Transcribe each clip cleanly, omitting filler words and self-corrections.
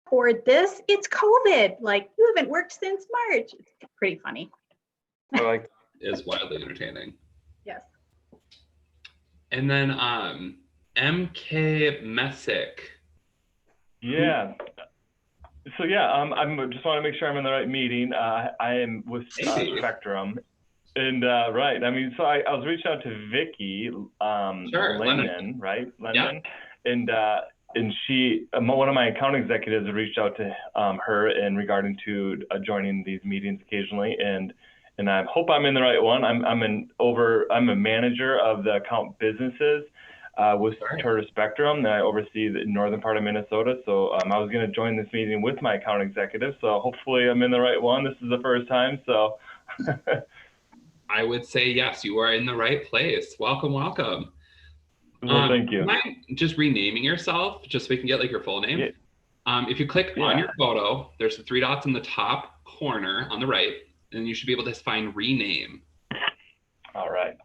record this. It's COVID. Like, you haven't worked since March. It's pretty funny. I like Is wildly entertaining. Yes. And then MK Messick. Yeah. So yeah, I'm just want to make sure I'm in the right meeting. I am with Spectrum, and right. I mean, so I was reaching out to Vicky Sure, Lennon, right? Lennon, yeah. and she, one of my account executives, reached out to her in regarding to joining these meetings occasionally, and I hope I'm in the right one. I'm a manager of the account businesses with Charter Spectrum that I oversee the northern part of Minnesota. So I was going to join this meeting with my account executive. So hopefully I'm in the right one. This is the first time. So I would say yes, you are in the right place. Welcome, welcome. Well, thank you. Mind just renaming yourself just so we can get like your full name? Yeah. If you click on your photo, there's the 3 dots in the top corner on the right, and you should be able to find rename. All right.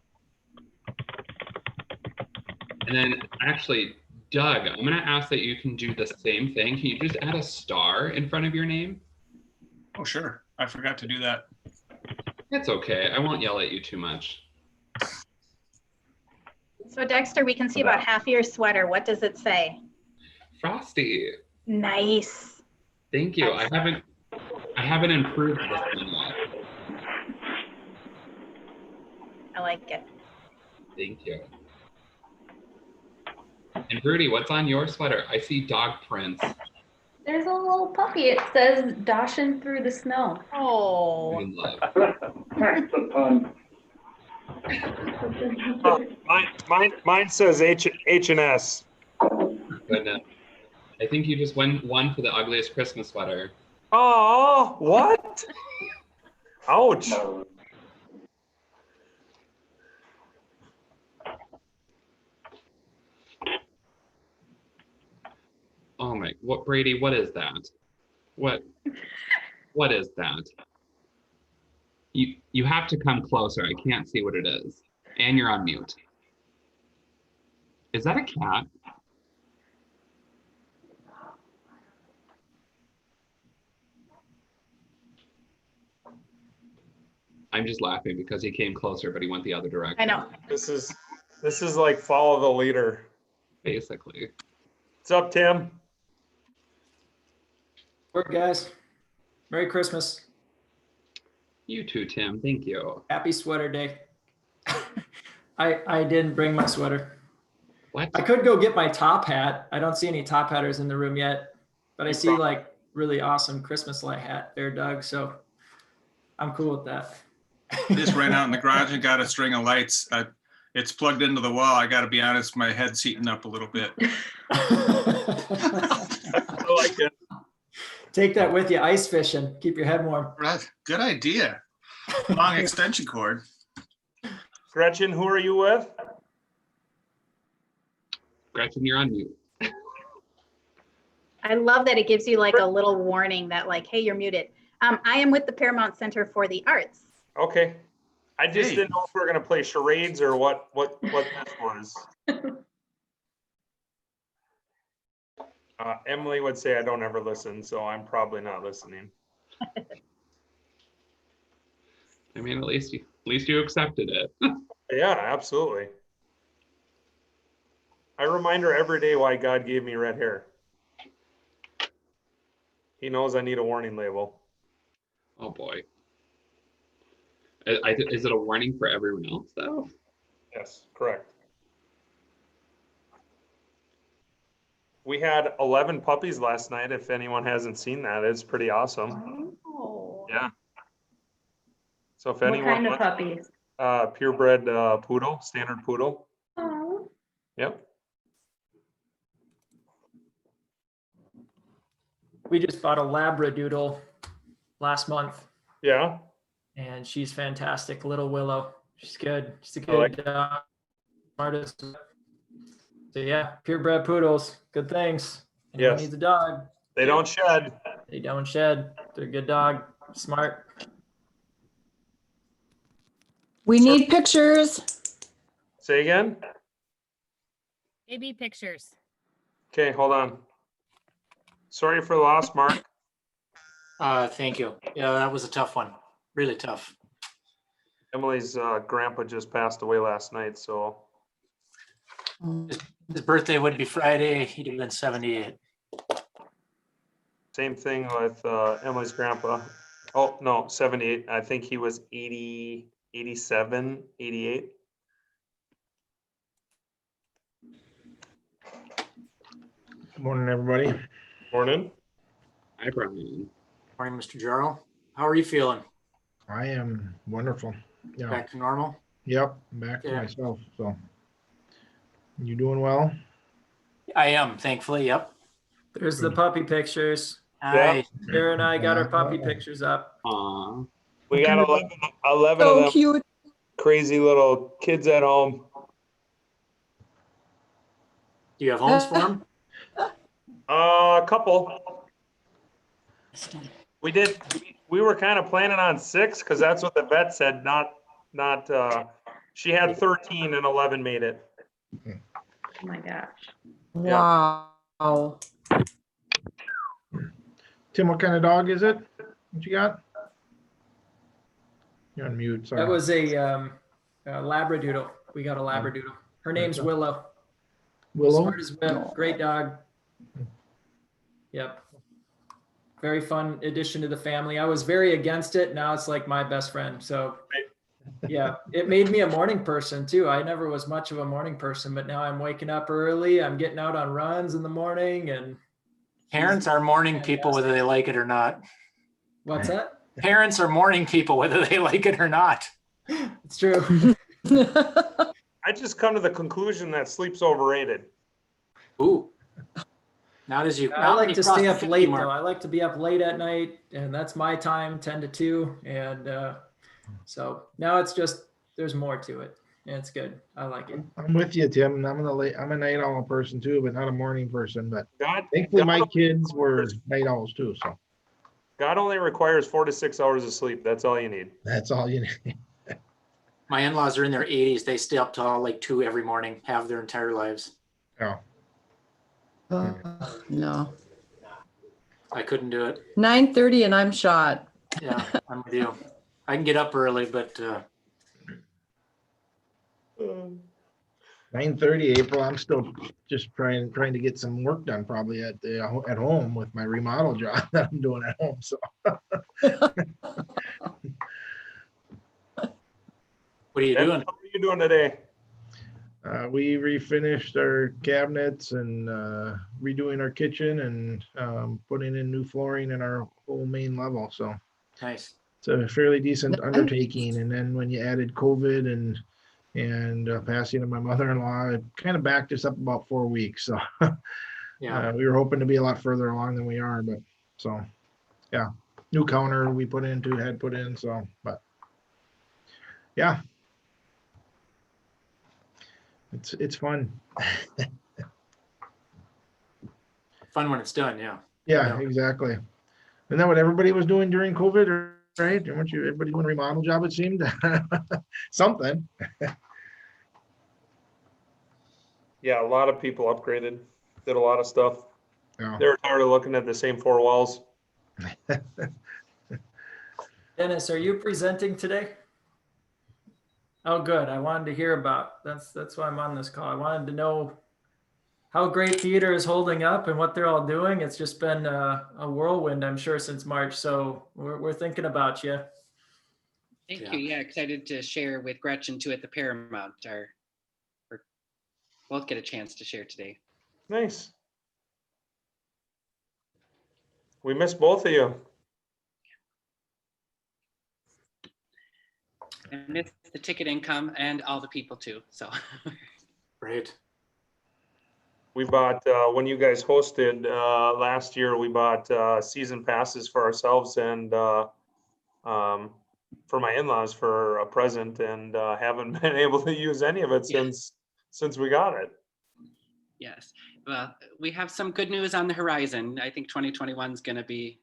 And then actually, Doug, I'm going to ask that you can do the same thing. Can you just add a star in front of your name? Oh, sure. I forgot to do that. That's okay. I won't yell at you too much. So Dexter, we can see about half of your sweater. What does it say? Frosty. Nice. Thank you. I haven't improved this one yet. I like it. Thank you. And Rudy, what's on your sweater? I see dog prints. There's a little puppy. It says "Dashing through the snow." Oh. In love. That's a pun. Mine says H&S. Goodness. I think you just won for the ugliest Christmas sweater. Oh, what? Ouch. Oh my, what, Brady, what is that? What is that? You have to come closer. I can't see what it is. And you're on mute. Is that a cat? I'm just laughing because he came closer, but he went the other direction. I know. This is like follow the leader. Basically. What's up, Tim? Work, guys. Merry Christmas. You too, Tim. Thank you. Happy sweater day. I didn't bring my sweater. What? I could go get my top hat. I don't see any top hatters in the room yet, but I see like really awesome Christmas light hat there, Doug. So I'm cool with that. Just ran out in the garage and got a string of lights. It's plugged into the wall. I got to be honest, my head's heating up a little bit. I like it. Take that with you ice fishing. Keep your head warm. Right. Good idea. Long extension cord. Gretchen, who are you with? Gretchen, you're on mute. I love that it gives you like a little warning that like, hey, you're muted. I am with the Paramount Center for the Arts. Okay. I just didn't know if we were going to play charades or what this was. Emily would say I don't ever listen, so I'm probably not listening. I mean, at least you accepted it. Yeah, absolutely. I remind her every day why God gave me red hair. He knows I need a warning label. Oh boy. Is it a warning for everyone else though? Yes, correct. We had 11 puppies last night. If anyone hasn't seen that, it's pretty awesome. Oh. Yeah. So if What anyone kind of wants, puppies? purebred poodle, standard poodle. Oh. Yep. We just bought a Labradoodle last month, Yeah. and she's fantastic. Little Willow. She's good. She's a I good like artist. So yeah, purebred poodles, good things. Anyone needs a dog. They don't shed. They don't shed. They're a good dog. Smart. We need pictures. Say again? Baby pictures. Okay, hold on. Sorry for the loss, Mark. Thank you. Yeah, that was a tough one. Really tough. Emily's grandpa just passed away last night, so His birthday would be Friday. He'd have been 78. same thing with Emily's grandpa. Oh, no, 78. I think he was 80, 87, 88. Good morning, everybody. Morning. Hi, Brian. Morning, Mr. Jarl. How are you feeling? I am wonderful. Yeah. Back to normal? Yep. I'm back to Yeah. myself. So you doing well? I am, thankfully. Yep. There's the puppy pictures. Hi. Sarah and I got our puppy pictures up. Aw. We got 11 of So them cute. crazy little kids at home. Do you have homes for him? A couple. We were kind of planning on 6 because that's what the vet said, not she had 13 and 11 made it. Oh my gosh. Wow. Tim, what kind of dog is it? What you got? You're on mute. Sorry. That was a Labradoodle. We got a Labradoodle. Her name's Willow. Willow. Smart as whip. Great dog. Yep. Very fun addition to the family. I was very against it. Now it's like my best friend. So yeah, it made me a morning person too. I never was much of a morning person, but now I'm waking up early. I'm getting out on runs in the morning, and Parents are morning people, whether they like it or not. what's that? Parents are morning people, whether they like it or not. It's true. I just come to the conclusion that sleep's overrated. Ooh. Not as you. I not when like you to cross stay the up 50 late mark. though. I like to be up late at night, and that's my time, 10 to 2. And so now it's just, there's more to it. And it's good. I like it. I'm with you, Tim. I'm a night owl person too, but not a morning person. But God thankfully my kids were night owls too. So God only requires 4 to 6 hours of sleep. That's all you need. that's all you need. My in-laws are in their 80s. They stay up till like 2 every morning, have their entire lives. Oh. No. I couldn't do it. 9:30 and I'm shot. Yeah, I'm with you. I can get up early, but 9:30 April. I'm still just trying to get some work done probably at home with my remodel job that I'm doing at home. So what are you doing? How are you doing today? we refinished our cabinets and redoing our kitchen and putting in new flooring in our whole main level. So Nice. it's a fairly decent undertaking. And then when you added COVID and passing of my mother-in-law, it kind of backed us up about 4 weeks. So Yeah. we were hoping to be a lot further along than we are, but so yeah, new counter we had put in. So, but yeah, it's fun. Fun when it's done. Yeah. Yeah, exactly. Isn't that what everybody was doing during COVID, right? Weren't you everybody doing a remodel job? It seemed something. Yeah, a lot of people upgraded, did a lot of stuff. Yeah. They're tired of looking at the same 4 walls. Dennis, are you presenting today? Oh, good. I wanted to hear about, that's why I'm on this call. I wanted to know how Great Theater is holding up and what they're all doing. It's just been a whirlwind, I'm sure, since March. So we're thinking about you. Thank you. Yeah, excited to share with Gretchen too at the Paramount. We'll both get a chance to share today. Nice. We miss both of you. I miss the ticket income and all the people too. So Great. We bought, when you guys hosted last year, we bought season passes for ourselves and for my in-laws for a present, and haven't been able to use any of it since we got it. yes, well, we have some good news on the horizon. I think 2021 is going to be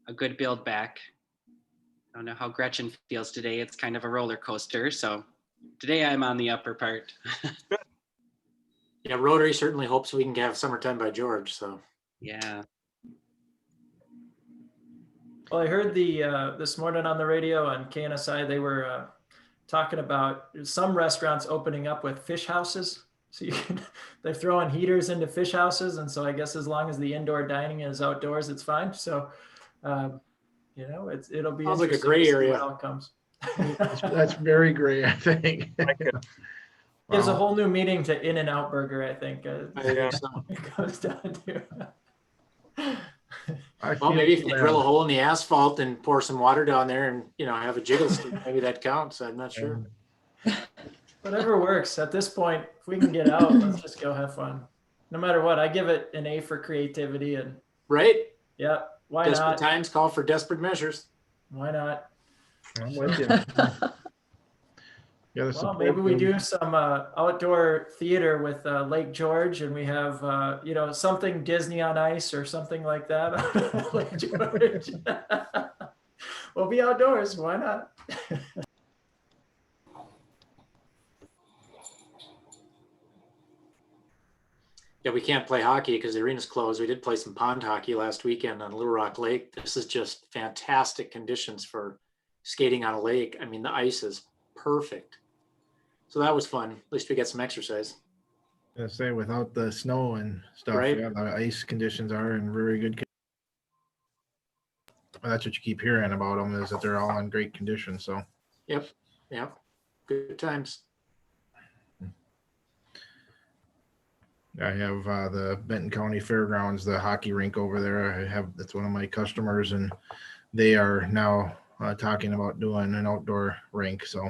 a good build back. I don't know how Gretchen feels today. It's kind of a roller coaster. So today I'm on the upper part. Yeah, Rotary certainly hopes we can have summertime by George. So yeah, Well, I heard this morning on the radio on KNSI, they were talking about some restaurants opening up with fish houses. So they're throwing heaters into fish houses. And so I guess as long as the indoor dining is outdoors, it's fine. So, you know, it'll be Sounds like a interesting gray to see area. what outcomes. That's very gray, I think. Gives a Wow. whole new meaning to In-N-Out Burger, I think. I think so. It comes down to. I Well, feel maybe if you bad. drill a hole in the asphalt and pour some water down there and, you know, have a jiggle stick, maybe that counts. I'm not sure. Whatever works. At this point, if we can get out, let's just go have fun. No matter what, I give it an A for creativity and Right? yeah, why Desperate not? times call for desperate measures. Why not? I'm with you. Gotta Well, support maybe we them. do some outdoor theater with Lake George, and we have you know, something Disney on Ice or something like that. Lake George. We'll be outdoors. Why not? Yeah, we can't play hockey because the arena's closed. We did play some pond hockey last weekend on Little Rock Lake. This is just fantastic conditions for skating on a lake. I mean, the ice is perfect. So that was fun. At least we got some exercise. I say without the snow and stuff, Right. yeah, the ice conditions are in very good. That's what you keep hearing about them, is that they're all in great condition. So Yep. Yep. Good times. I have the Benton County Fairgrounds, the hockey rink over there. That's one of my customers, and they are now talking about doing an outdoor rink. So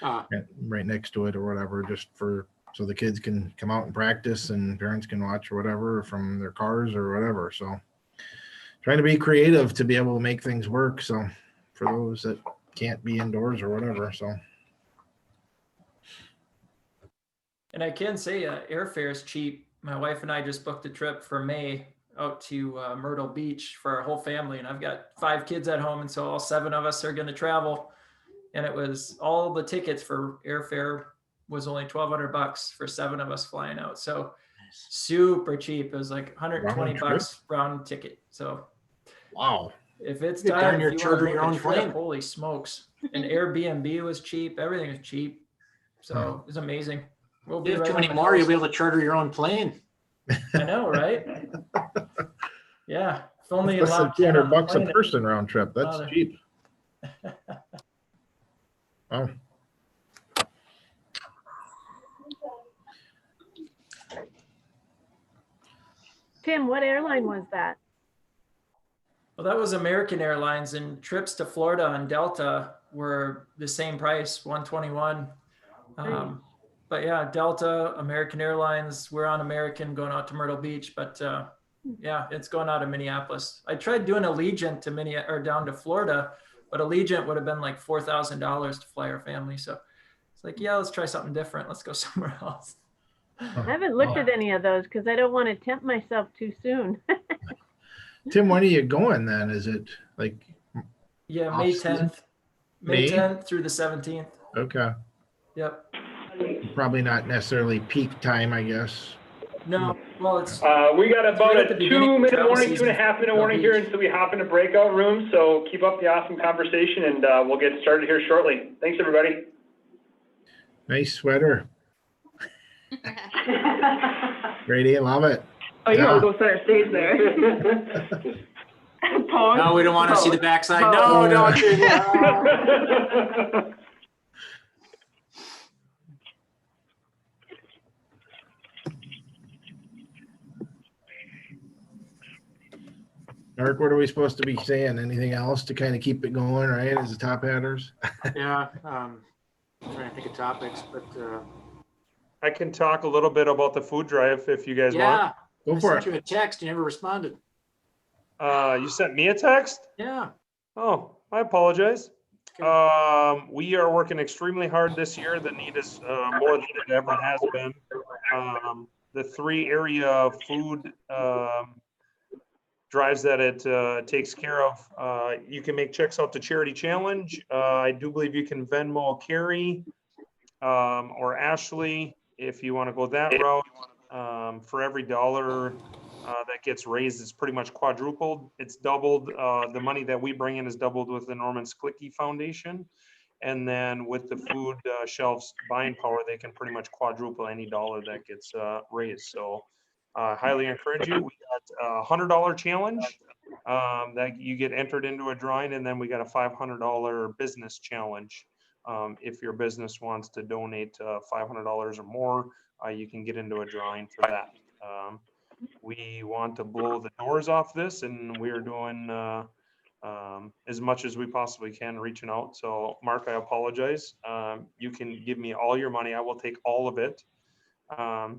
right next to it or whatever, just so the kids can come out and practice and parents can watch or whatever from their cars or whatever. So trying to be creative to be able to make things work. So for those that can't be indoors or whatever. So. And I can say airfare is cheap. My wife and I just booked a trip for May out to Myrtle Beach for our whole family. And I've got 5 kids at home. And so all 7 of us are going to travel. And it was all the tickets for airfare was only $1,200 for 7 of us flying out. So super cheap. It was like $120 round ticket. So wow. If it's You're time, darn if near you chartering wanna book your a own trip, plane. holy smokes. And Airbnb was cheap. Everything was cheap. So it was amazing. We'll be You have right too on many the more, you'll coast. be able to charter your own plane. I know, right? Yeah. If only Less than allowed 10 on the $200 a plane. person round trip. That's Father. cheap. Oh. Tim, what airline was that? Well, that was American Airlines, and trips to Florida on Delta were the same price, $121. But yeah, Delta, American Airlines, we're on American going out to Myrtle Beach, but yeah, it's going out of Minneapolis. I tried doing Allegiant to down to Florida, but Allegiant would have been like $4,000 to fly our family. So it's like, yeah, let's try something different. Let's go somewhere else. I haven't looked at any of those because I don't want to tempt myself too soon. Tim, when are you going then? Is it like? Yeah, May off-season? 10th. May 10th through the 17th. Okay. Yep. Probably not necessarily peak time, I guess. No, well, it's. We got about right at a the beginning of 2-minute travel warning, season. 2.5-minute warning here until we hop into breakout rooms. So keep up the awesome conversation, and we'll get started here shortly. Thanks, everybody. Nice sweater. Grady, love it. Oh, you want to go center stage there. No, we don't want to see the backside. No, don't do that. Mark, what are we supposed to be saying? Anything else to kind of keep it going, right? As the top hatters? Yeah, trying to think of topics, but I can talk a little bit about the food drive if you guys yeah, Go I for sent it. you a text. You never responded. want. You sent me a text? Yeah. Oh, I apologize. We are working extremely hard this year. The need is more than it ever has been. The 3 area food drives that it takes care of. You can make checks out to Charity Challenge. I do believe you can Venmo Carrie or Ashley if you want to go that route. For every $1 that gets raised is pretty much quadrupled. It's doubled. The money that we bring in is doubled with the Norman Sklicki Foundation. And then with the food shelves buying power, they can pretty much quadruple any dollar that gets raised. So highly encourage you. We got a $100 challenge that you get entered into a drawing, and then we got a $500 business challenge. If your business wants to donate $500 or more, you can get into a drawing for that. We want to blow the doors off this, and we're doing as much as we possibly can reaching out. So Mark, I apologize. You can give me all your money. I will take all of it.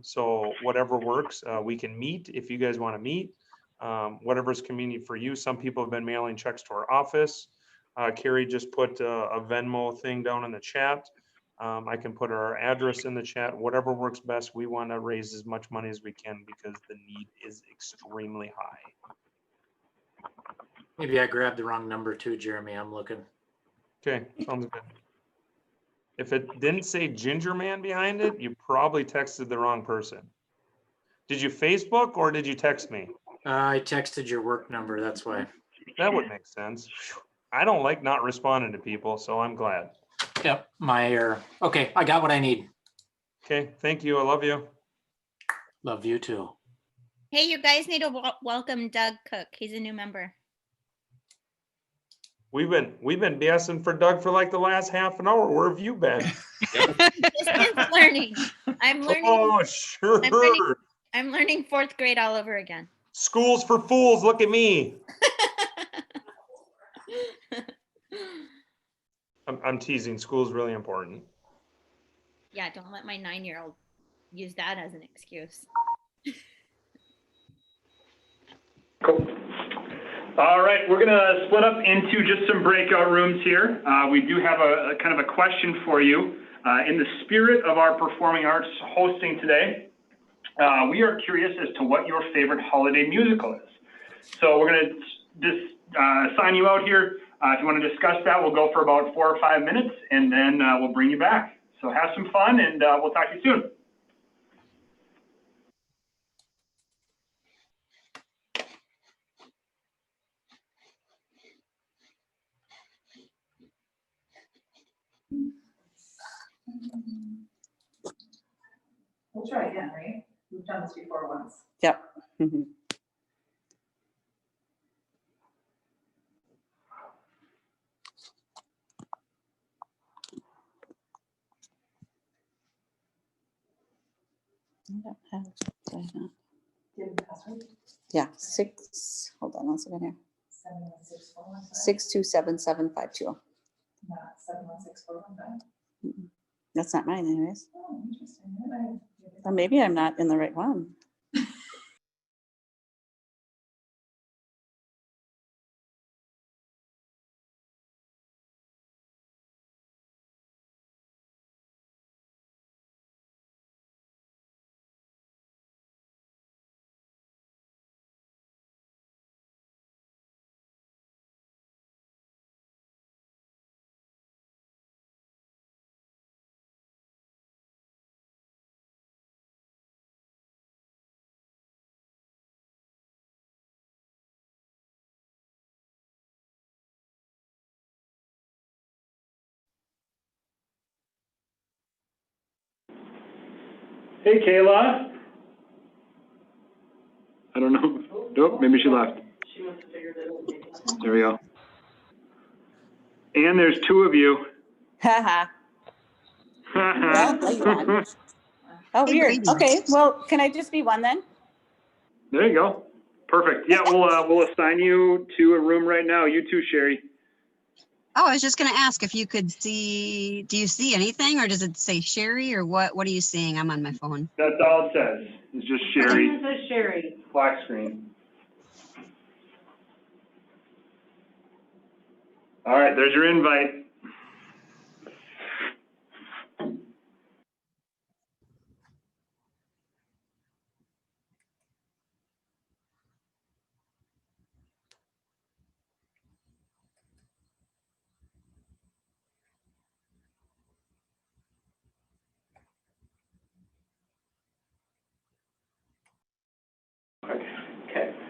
So whatever works, we can meet if you guys want to meet. Whatever's convenient for you. Some people have been mailing checks to our office. Carrie just put a Venmo thing down in the chat. I can put our address in the chat. Whatever works best. We want to raise as much money as we can because the need is extremely high. Maybe I grabbed the wrong number too, Jeremy. I'm looking. Okay, sounds good. If it didn't say Ginger Man behind it, you probably texted the wrong person. Did you Facebook or did you text me? I texted your work number. That's why. That would make sense. I don't like not responding to people, so I'm glad. Yep, my error. Okay, I got what I need. Okay, thank you. I love you. Love you too. Hey, you guys need to welcome Doug Cook. He's a new member. We've been BSing for Doug for like the last half an hour. Where have you been? Distance learning. I'm learning. Oh, sure. I'm learning 4th grade all over again. School's for fools. Look at me. I'm teasing. School's really important. Yeah, don't let my 9-year-old use that as an excuse. Cool. All right, we're gonna split up into just some breakout rooms here. We do have a kind of a question for you. In the spirit of our performing arts hosting today, we are curious as to what your favorite holiday musical is. So we're gonna just sign you out here. If you want to discuss that, we'll go for about 4 or 5 minutes, and then we'll bring you back. So have some fun, and we'll talk to you soon. We'll try again, right? We've done this before once. Yep. Yeah, hold on 1 second here. 6277520. Not 716415. That's not mine anyways. Oh, interesting. Or maybe I'm not in the right one. Hey, Kayla. I don't know. Nope, maybe she left. There we go. And there's 2 of you. Haha. Oh, weird. Okay, well, can I just be one then? There you go. Perfect. Yeah, we'll assign you to a room right now. You too, Sherry. Oh, I was just going to ask if you could see, do you see anything or does it say Sherry or what are you seeing? I'm on my phone. That's all it says. It's just Sherry. It says Sherry. Black screen. All right, there's your invite.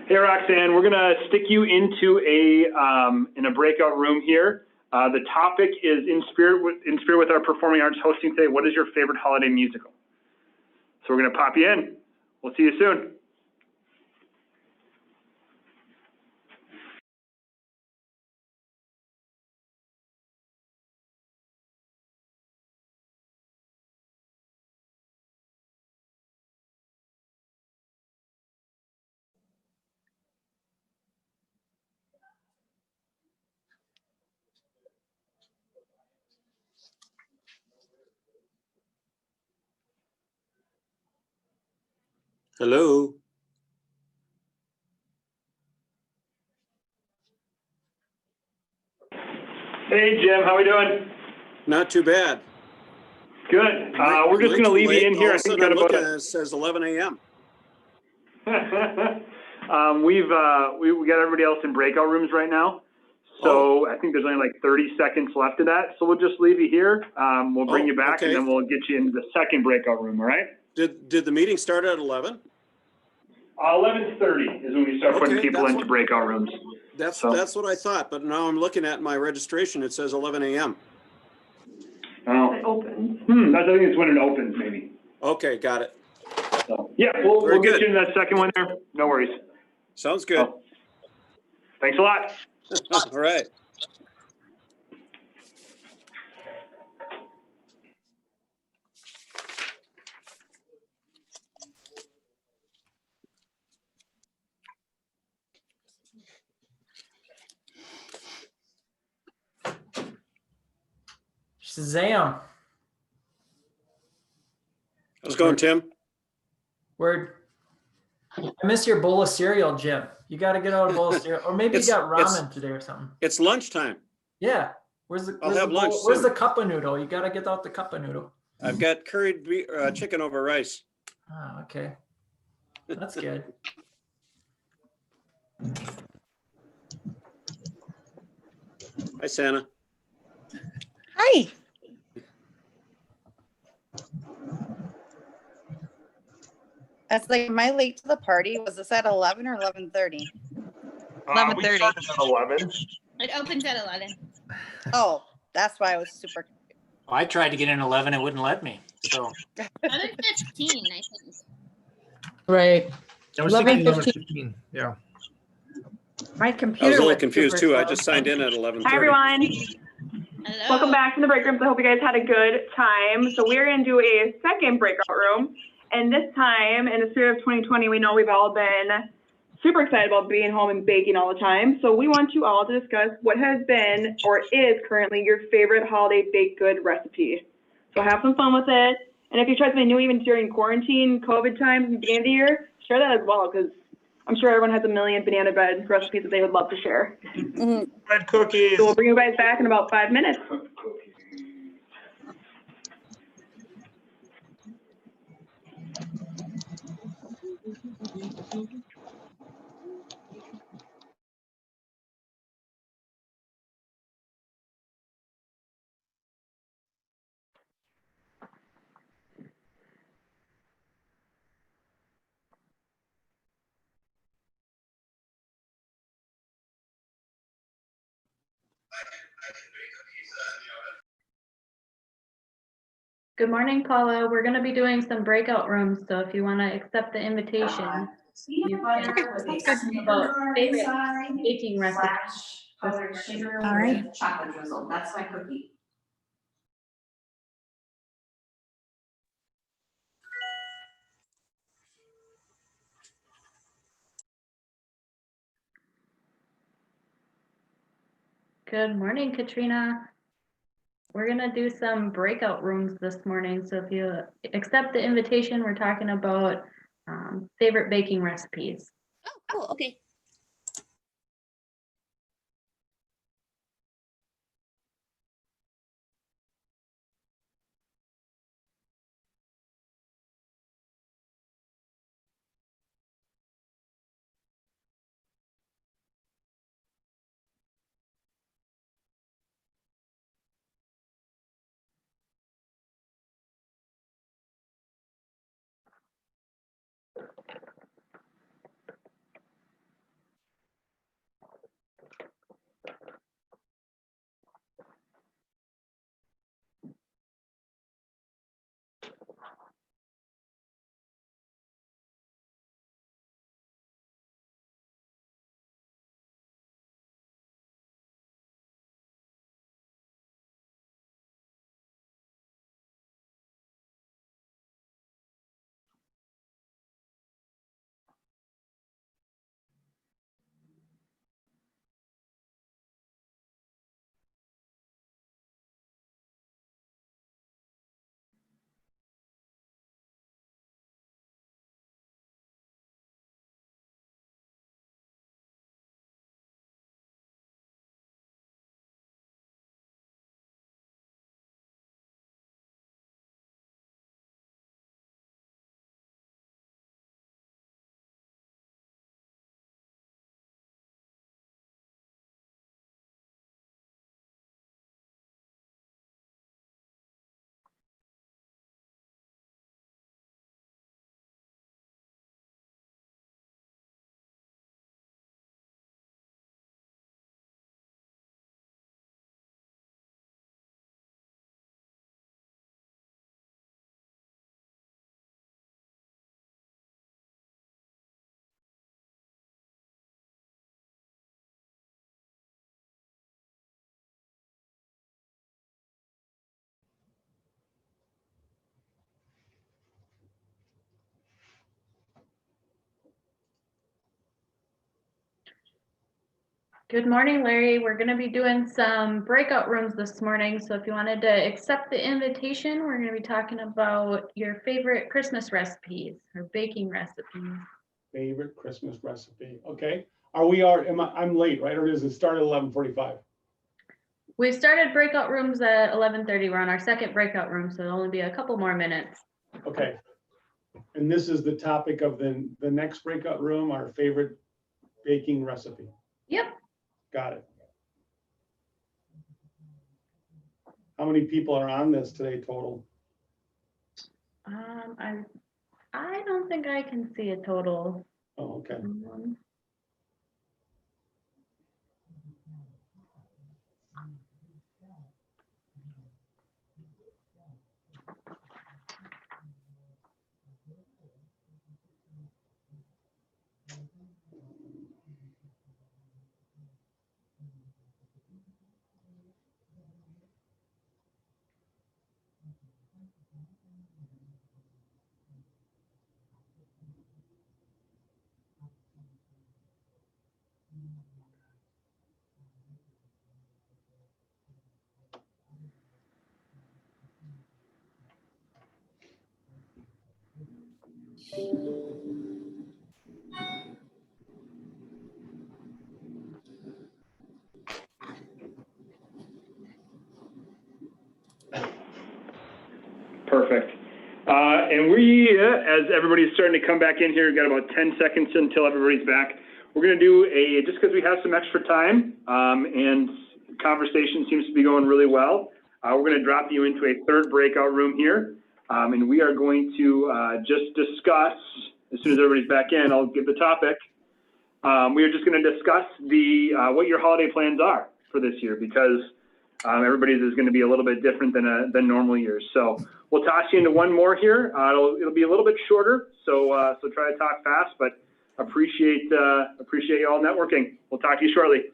Hey, Roxanne, we're gonna stick you into in a breakout room here. The topic is in spirit with our performing arts hosting today. What is your favorite holiday musical? So we're gonna pop you in. We'll see you soon. Hello. Hey, Jim, how we doing? Not too bad. Good. We're just gonna leave you in here. I think got about it says 11 a.m. we got everybody else in breakout rooms right now. So I think there's only like 30 seconds left of that. So we'll just leave you here. We'll bring you back and then we'll get you into the second breakout room, all right? Did the meeting start at 11? 11:30 is when we start putting people into breakout rooms. That's what I thought, but now I'm looking at my registration. It says 11 a.m. Oh. It opens. I think it's when it opens, maybe. Okay, got it. So, yeah, we'll get you in that second one there. No worries. Sounds good. Thanks a lot. All right. Shazam. How's it going, Tim? Word. I miss your bowl of cereal, Jim. You got to get out a bowl of cereal. Or maybe you got ramen today or something. It's lunchtime. Yeah. I'll have lunch soon. Where's the cup of noodle? You got to get out the cup of noodle. I've got curried chicken over rice. Oh, okay. That's good. Hi, Santa. Hi. That's like, am I late to the party? Was this at 11 or 11:30? 11:30. We started at 11. It opens at 11. Oh, that's why I was super. I tried to get in 11, it wouldn't let me. So 11:15, I think. Right. I was thinking 11:15. Yeah. My I computer was a little was confused super too. I slow. just signed in at 11:30. Hi, everyone. Hello. Welcome back to the break rooms. I hope you guys had a good time. So we're going to do a second breakout room. And this time, in the spirit of 2020, we know we've all been super excited about being home and baking all the time. So we want you all to discuss what has been or is currently your favorite holiday baked good recipe. So have some fun with it. And if you tried something new even during quarantine, COVID times, and the beginning of the year, share that as well, because I'm sure everyone has a million banana bread recipes that they would love to share. Bread cookies. So we'll bring you guys back in about 5 minutes. Good morning, Paula. We're going to be doing some breakout rooms, so if you want to accept the invitation, you can talk about favorite baking recipes. All right. Chocolate drizzle. That's my cookie. Good morning, Katrina. We're going to do some breakout rooms this morning, so if you accept the invitation, we're talking about favorite baking recipes. Oh, cool. Okay. Good morning, Larry. We're going to be doing some breakout rooms this morning. So if you wanted to accept the invitation, we're going to be talking about your favorite Christmas recipes or baking recipes. Favorite Christmas recipe. Okay. I'm late, right? Or does it start at 11:45? We started breakout rooms at 11:30. We're on our second breakout room, so it'll only be a couple more minutes. Okay. And this is the topic of the next breakout room, our favorite baking recipe. Yep. Got it. How many people are on this today total? I don't think I can see a total. Oh, okay. Perfect. And we, as everybody's starting to come back in here, we've got about 10 seconds until everybody's back. We're going to do just because we have some extra time and conversation seems to be going really well, we're going to drop you into a third breakout room here. And we are going to just discuss, as soon as everybody's back in, I'll give the topic. We are just going to discuss what your holiday plans are for this year, because everybody's is going to be a little bit different than normal years. So we'll toss you into one more here. It'll be a little bit shorter, so try to talk fast, but appreciate you all networking. We'll talk to you shortly.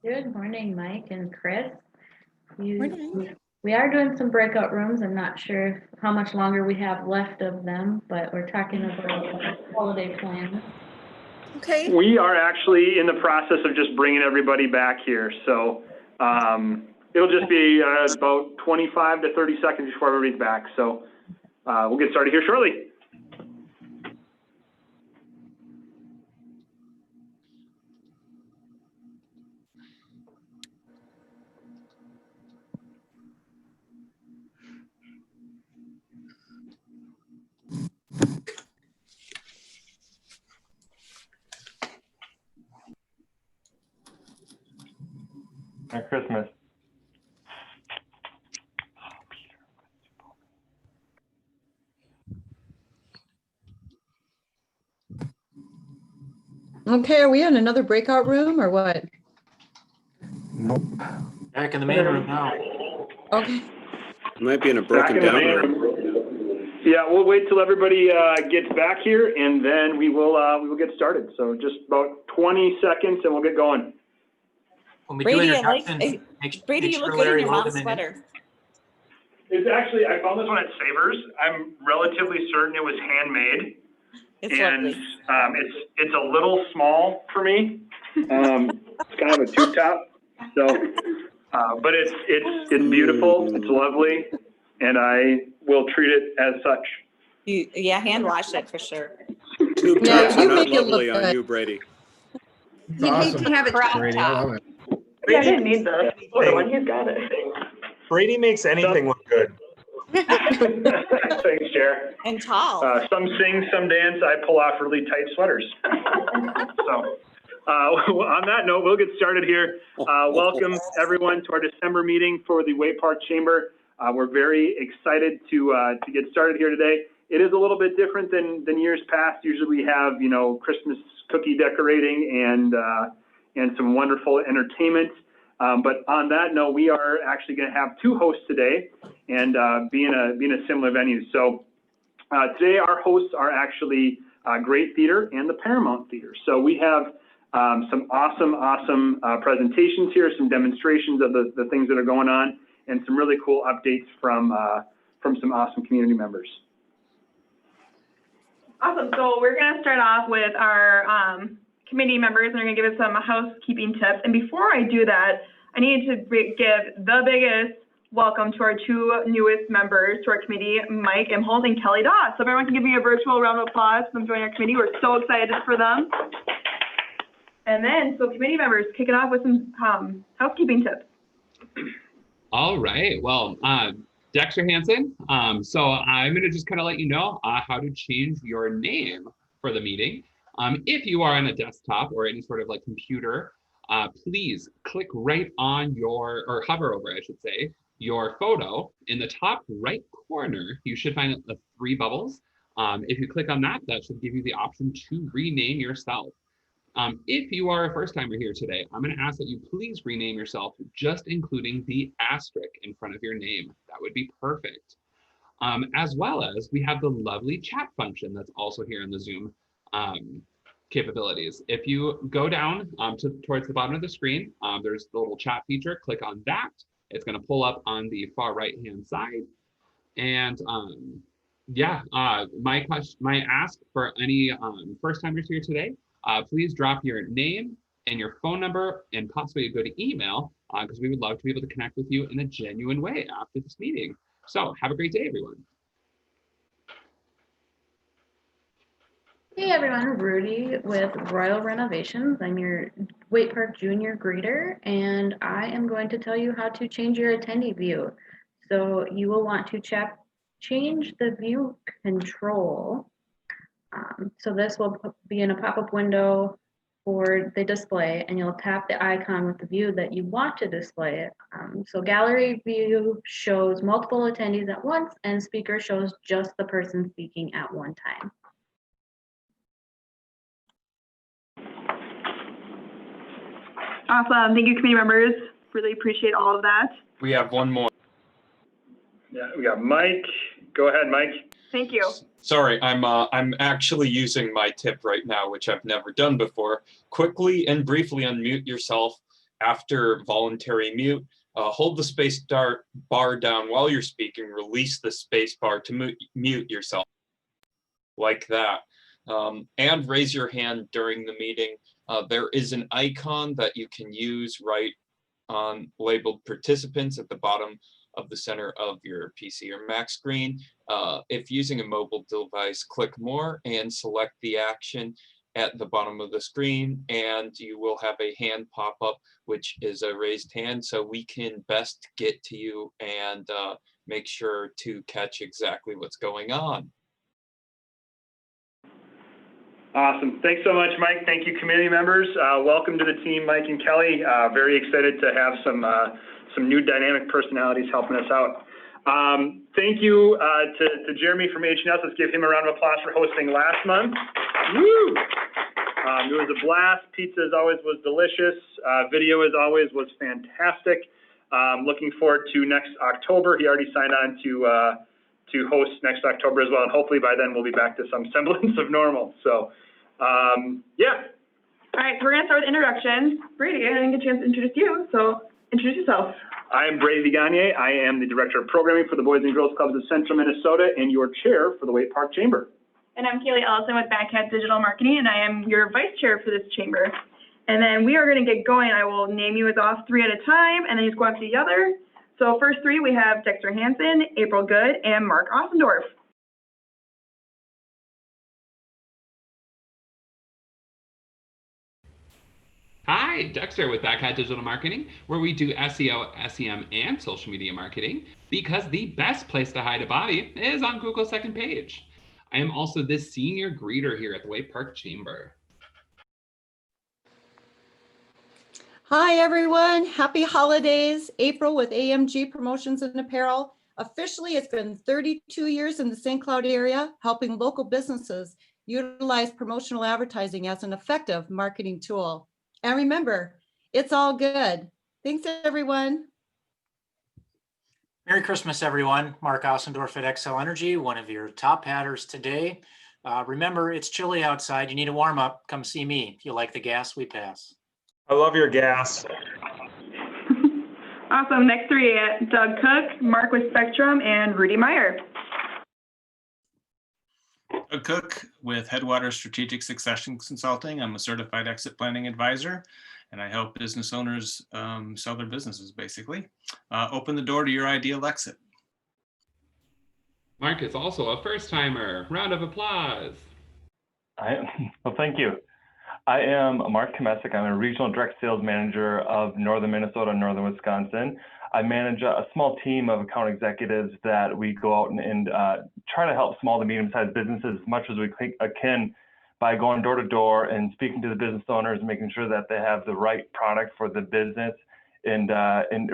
Good morning, Mike and Chris. Morning. We are doing some breakout rooms. I'm not sure how much longer we have left of them, but we're talking about holiday plans. Okay. We are actually in the process of just bringing everybody back here. So it'll just be about 25 to 30 seconds before everybody's back. So we'll get started here shortly. Merry Christmas. Okay, are we in another breakout room or what? Nope. Back in the main room now. Okay. Might be in a Back broken in the down main room. room. Yeah, we'll wait till everybody gets back here, and then we will get started. So just about 20 seconds, and we'll get going. When we Brady, do I like, introductions, Brady, you look good in your mom's sweater. It's actually, I found this one at Savers. I'm relatively certain it was handmade. It's and lovely. it's a little small for me. It's kind of a tube top. So, but it's beautiful. It's lovely, and I will treat it as such. Yeah, hand wash it for sure. Tube Yeah, tops you are not make it lovely look on good. you, Brady. It's You'd hate awesome. to have it crop Brady, I love it. Yeah, I didn't need the other one. He's got it. Brady makes anything look good. Thanks, Jer. And tall. Some sing, some dance. I pull off really tight sweaters. So, on that note, we'll get started here. Welcome everyone to our December meeting for the Waite Park Chamber. We're very excited to get started here today. It is a little bit different than years past. Usually we have, Christmas cookie decorating and some wonderful entertainment. But on that note, we are actually going to have two hosts today, and being a similar venue. So today our hosts are actually Great Theater and the Paramount Theater. So we have some awesome presentations here, some demonstrations of the things that are going on, and some really cool updates from some awesome community members. Awesome. So we're going to start off with our committee members, and they're going to give us some housekeeping tips. And before I do that, I need to give the biggest welcome to our two newest members to our committee, Mike M. Holm and Kelly Doss. So everyone can give me a virtual round of applause for them joining our committee. We're so excited for them. And then, so committee members, kick it off with some housekeeping tips. All right. Well, Dexter Hansen. So I'm going to just kind of let you know how to change your name for the meeting. If you are on a desktop or any sort of like computer, please click right on or hover over, I should say, your photo. In the top right corner, you should find the three bubbles. If you click on that, that should give you the option to rename yourself. If you are a first timer here today, I'm going to ask that you please rename yourself, just including the asterisk in front of your name. That would be perfect. As well as we have the lovely chat function that's also here in the Zoom capabilities. If you go down towards the bottom of the screen, there's the little chat feature. Click on that. It's going to pull up on the far right hand side. And my ask for any first timers here today, please drop your name and your phone number and possibly a good email, because we would love to be able to connect with you in a genuine way after this meeting. So have a great day, everyone. Hey everyone, Rudy with Royal Renovations. I'm your Waite Park Junior greeter, and I am going to tell you how to change your attendee view. So you will want to change the view control. So this will be in a pop-up window for the display, and you'll tap the icon with the view that you want to display it. So gallery view shows multiple attendees at once, and speaker shows just the person speaking at one time. Awesome. Thank you, committee members. Really appreciate all of that. We have one more. Yeah, we got Mike. Go ahead, Mike. Thank you. Sorry, I'm actually using my tip right now, which I've never done before. Quickly and briefly unmute yourself After voluntary mute, hold the space bar down while you're speaking, release the space bar to mute yourself, like that. And raise your hand during the meeting. There is an icon that you can use right on labeled participants at the bottom of the center of your PC or Mac screen. If using a mobile device, click more and select the action at the bottom of the screen, and you will have a hand pop up, which is a raised hand, so we can best get to you and make sure to catch exactly what's going on. Awesome. Thanks so much, Mike. Thank you, community members. Welcome to the team, Mike and Kelly. Very excited to have some new dynamic personalities helping us out. Thank you to Jeremy from H&S. Let's give him a round of applause for hosting last month. Woo! It was a blast. Pizza as always was delicious. Video as always was fantastic. Looking forward to next October. He already signed on to host next October as well, and hopefully by then we'll be back to some semblance of normal. So, yeah. All right, so we're gonna start with introductions. Brady, I didn't get a chance to introduce you, so introduce yourself. I am Brady Gagne. I am the Director of Programming for the Boys and Girls Clubs of Central Minnesota and your chair for the Waite Park Chamber. And I'm Kaylee Ellison with Backhat Digital Marketing, and I am your vice chair for this chamber. And then we are gonna get going. I will name you as off 3 at a time, and then you just go on to the other. So first 3, we have Dexter Hansen, April Good, and Mark Ossendorf. Hi, Dexter with Backhat Digital Marketing, where we do SEO, SEM, and social media marketing, because the best place to hide a body is on Google's second page. I am also the senior greeter here at the Waite Park Chamber. Hi, everyone. Happy holidays. April with AMG Promotions and Apparel. Officially, it's been 32 years in the St. Cloud area, helping local businesses utilize promotional advertising as an effective marketing tool. And remember, it's all good. Thanks, everyone. Merry Christmas, everyone. Mark Ossendorf at Xcel Energy, one of your top hatters today. Remember, it's chilly outside. You need a warm up. Come see me. If you like the gas, we pass. I love your gas. Awesome. Next 3, Doug Cook, Mark with Spectrum, and Rudy Meyer. Doug Cook with Headwater Strategic Succession Consulting. I'm a certified exit planning advisor, and I help business owners sell their businesses, basically. Open the door to your ideal exit. Mark is also a first-timer. Round of applause. Well, thank you. I am Mark Comassic. I'm a regional direct sales manager of Northern Minnesota and Northern Wisconsin. I manage a small team of account executives that we go out and try to help small to medium-sized businesses as much as we can by going door to door and speaking to the business owners and making sure that they have the right product for the business and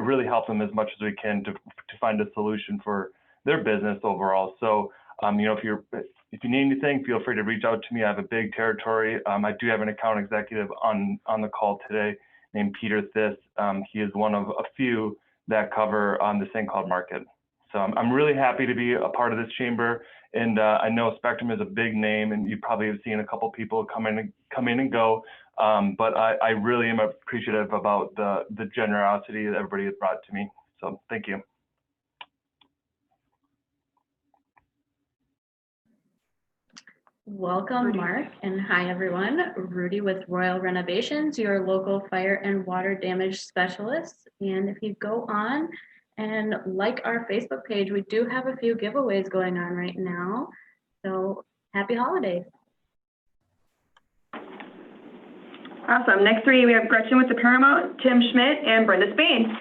really help them as much as we can to find a solution for their business overall. So, you know, if you need anything, feel free to reach out to me. I have a big territory. I do have an account executive on the call today named Peter This. He is one of a few that cover the St. Cloud market. So I'm really happy to be a part of this chamber. And I know Spectrum is a big name, and you probably have seen a couple people come in and go. But I really am appreciative about the generosity that everybody has brought to me. So thank you. Welcome, Mark, and hi, everyone. Rudy with Royal Renovations, your local fire and water damage specialist. And if you go on and like our Facebook page, we do have a few giveaways going on right now. So happy holidays. Awesome. Next 3, we have Gretchen with the Paramount, Tim Schmidt, and Brenda Spain.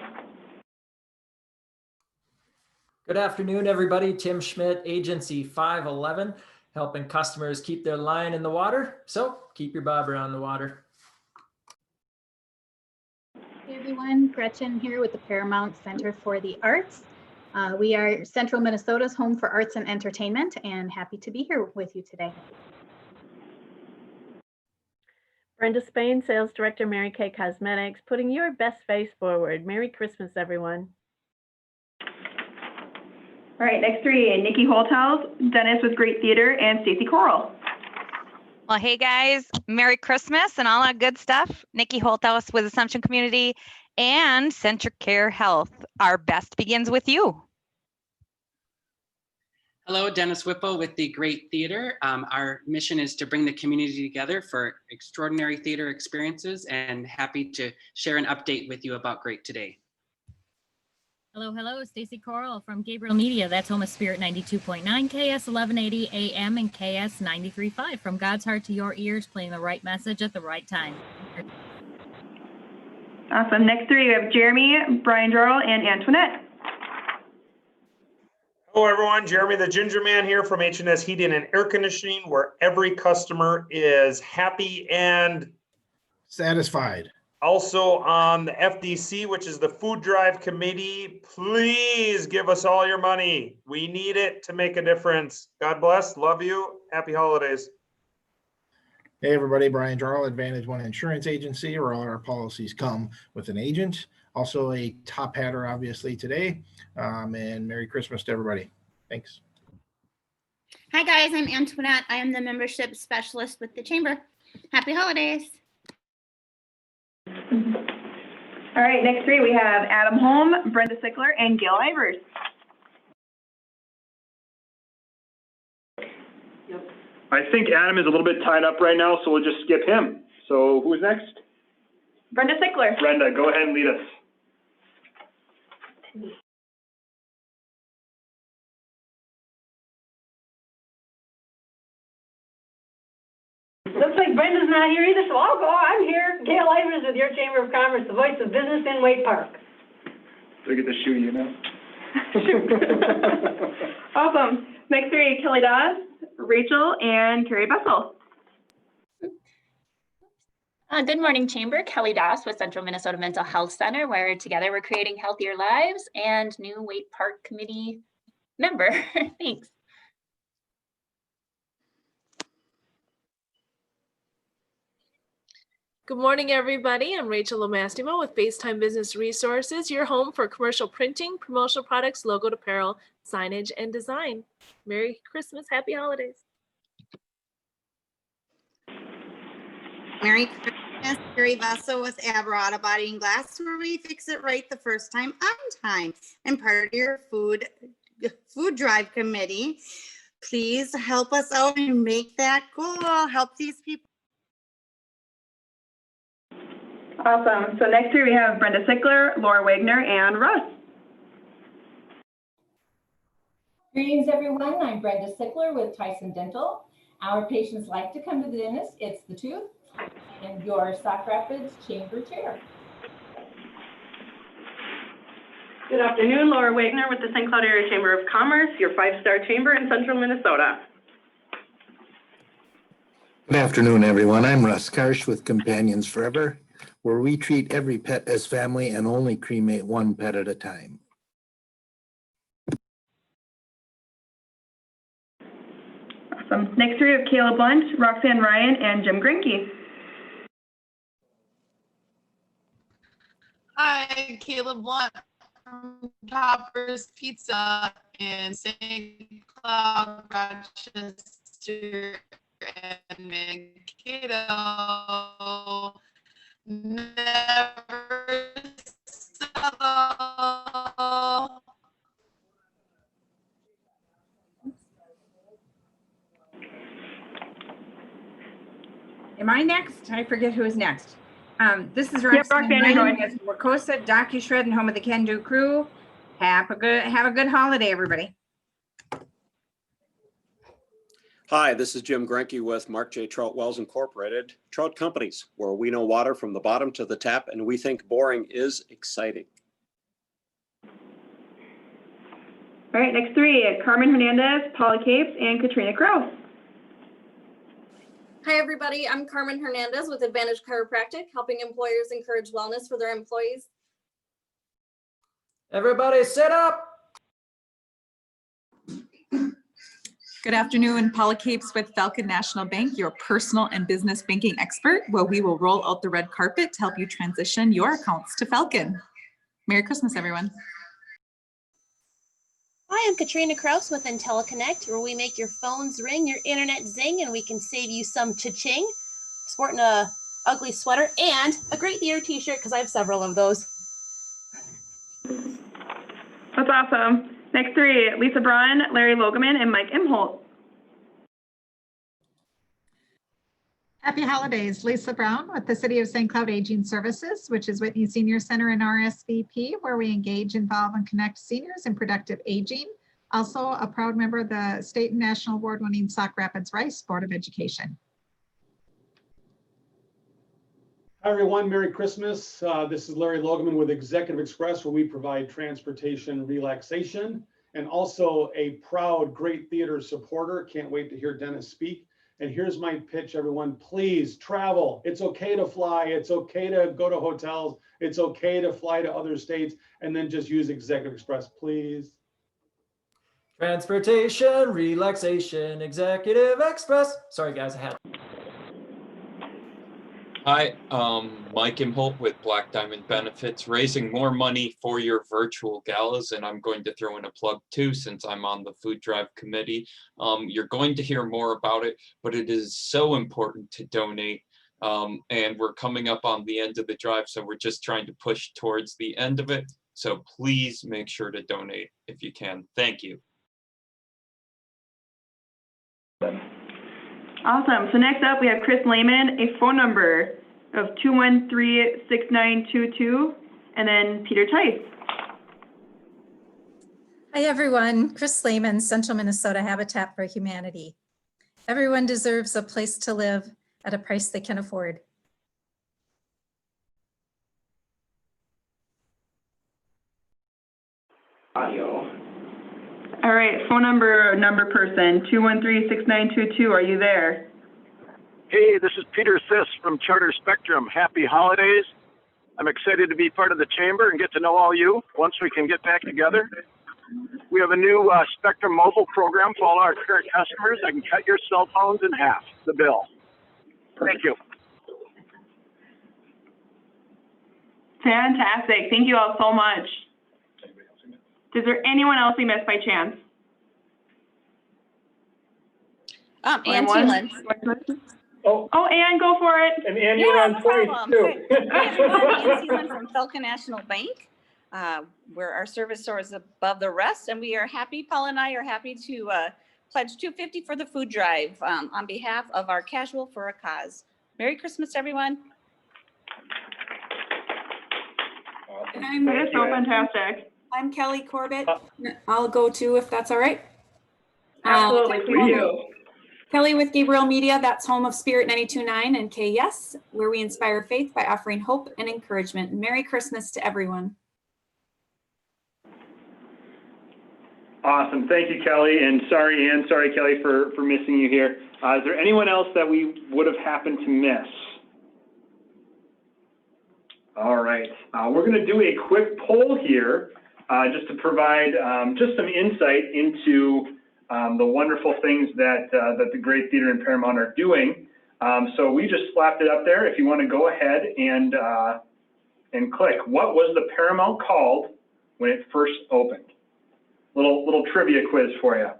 Good afternoon, everybody. Tim Schmidt, Agency 511, helping customers keep their line in the water. So keep your bobber on the water. Hey everyone, Gretchen here with the Paramount Center for the Arts. We are Central Minnesota's home for arts and entertainment, and happy to be here with you today. Brenda Spain, Sales Director, Mary Kay Cosmetics, putting your best face forward. Merry Christmas, everyone. All right, next 3, Nikki Holthouse, Dennis with Great Theater, and Stacey Coral. Well, hey guys, Merry Christmas and all that good stuff. Nikki Holthouse with Assumption Community and Centric Care Health. Our best begins with you. Hello, Dennis Whipple with the Great Theater. Our mission is to bring the community together for extraordinary theater experiences, and happy to share an update with you about Great today. Hello, hello, Stacy Coral from Gabriel Media. That's Home of Spirit 92.9, KS 1180 AM and KS 93.5. From God's heart to your ears, playing the right message at the right time. Awesome. Next three, we have Jeremy, Brian Jarl, and Antoinette. Hello, everyone. Jeremy, the Ginger Man here from H&S Heating and Air Conditioning, where every customer is happy and satisfied. Also on the FDC, which is the Food Drive Committee, please give us all your money. We need it to make a difference. God bless. Love you. Happy holidays. Hey everybody, Brian Jarl, Advantage One Insurance Agency, where all our policies come with an agent. Also a top hatter, obviously, today. And Merry Christmas to everybody. Thanks. Hi guys, I'm Antoinette. I am the membership specialist with the Chamber. Happy holidays. All right, next three, we have Adam Holm, Brenda Sickler, and Gail Ivers. I think Adam is a little bit tied up right now, so we'll just skip him. So who's next? Brenda Sickler. Brenda, go ahead and lead us. Looks like Brenda's not here either, so I'll go. I'm here. Gail Ivers with your Chamber of Commerce, the voice of business in Waite Park. Do I get to shoot you now? Awesome. Next three, Kelly Dawes, Rachel, and Carrie Bessel. Good morning, Chamber. Kelly Dawes with Central Minnesota Mental Health Center, where together we're creating healthier lives, and new Waite Park Committee member. Thanks. Good morning, everybody. I'm Rachel Lomastimo with Basetime Business Resources, your home for commercial printing, promotional products, logoed apparel, signage, and design. Merry Christmas, happy holidays. Merry Christmas, Carrie Vessel with Abra Auto Body and Glass, where we fix it right the first time on time. And part of your food drive committee, please help us out and make that goal. Help these people. Awesome. So next three, we have Brenda Sickler, Laura Wagner, and Russ. Greetings, everyone. I'm Brenda Sickler with Tyson Dental. Our patients like to come to the dentist. It's the tooth and your Stock Rapids Chamber chair. Good afternoon, Laura Wagner with the St. Cloud Area Chamber of Commerce, your 5-star chamber in central Minnesota. Good afternoon, everyone. I'm Russ Karsh with Companions Forever, where we treat every pet as family and only cremate one pet at a time. Awesome. Next we have Kayla Blunt, Roxanne Ryan, and Jim Greinke. Hi, Kayla Blunt from Toppers Pizza in St. Cloud, Rochester, and Mankato. Never settle. Am I next? I forget who is next. This is Roxanne, you're going. with Wacosa, DocuShred, and home of the Can Do crew. Have a good holiday, everybody. Hi, this is Jim Greinke with Mark J. Trout Wells Incorporated, Trout Companies, where we know water from the bottom to the tap, and we think boring is exciting. All right, next three, Carmen Hernandez, Paula Capes, and Katrina Crow. Hi, everybody. I'm Carmen Hernandez with Advantage Chiropractic, helping employers encourage wellness for their employees. Everybody sit up. Good afternoon, Paula Capes with Falcon National Bank, your personal and business banking expert, where we will roll out the red carpet to help you transition your accounts to Falcon. Merry Christmas, everyone. Hi, I'm Katrina Kraus with IntelliConnect, where we make your phones ring, your internet zing, and we can save you some cha-ching. Sporting a ugly sweater and a Great Theater t-shirt, because I have several of those. That's awesome. Next three, Lisa Braun, Larry Logeman, and Mike Imholt. Happy holidays. Lisa Brown with the City of St. Cloud Aging Services, which is Whitney Senior Center and RSVP, where we engage, involve, and connect seniors in productive aging. Also a proud member of the state and national award-winning Sauk Rapids Rice Board of Education. Hi, everyone. Merry Christmas. This is Larry Logeman with Executive Express, where we provide transportation relaxation, and also a proud Great Theater supporter. Can't wait to hear Dennis speak. And here's my pitch, everyone. Please travel. It's okay to fly. It's okay to go to hotels. It's okay to fly to other states, and then just use Executive Express, please. Transportation, relaxation, Executive Express. Sorry, guys, I had. Hi, Mike Imholt with Black Diamond Benefits, raising more money for your virtual galas, and I'm going to throw in a plug too, since I'm on the food drive committee. You're going to hear more about it, but it is so important to donate, and we're coming up on the end of the drive, so we're just trying to push towards the end of it. So please make sure to donate if you can. Thank you. Awesome. So next up, we have Chris Lehman, a phone number of 213-6922, and then Peter Tice. Hi, everyone. Chris Lehman, Central Minnesota Habitat for Humanity. Everyone deserves a place to live at a price they can afford. Audio. All right, phone number person, 213-6922. Are you there? Hey, this is Peter Sis from Charter Spectrum. Happy holidays. I'm excited to be part of the chamber and get to know all you once we can get back together. We have a new Spectrum mobile program for all our current customers. I can cut your cell phones in half, the bill. Thank you. Fantastic. Thank you all so much. Is there anyone else we missed by chance? Ann Thielen. Oh, Ann, go for it. And Ann, you're on twice too. Ann Thielen from Falcon National Bank, where our service soars above the rest, and we are happy. Paul and I are happy to pledge $250 for the food drive on behalf of our Casual for a Cause. Merry Christmas, everyone. And that is so fantastic. I'm Kelly Corbett. I'll go too, if that's all right. Absolutely, please do. Kelly with Gabriel Media, that's home of Spirit 92.9 and KYES, where we inspire faith by offering hope and encouragement. Merry Christmas to everyone. Awesome. Thank you, Kelly. And sorry, Ann, sorry, Kelly, for missing you here. Is there anyone else that we would have happened to miss? All right. We're going to do a quick poll here just to provide just some insight into the wonderful things that the Great Theater and Paramount are doing. So we just slapped it up there. If you want to go ahead and click, what was the Paramount called when it first opened? Little trivia quiz for you.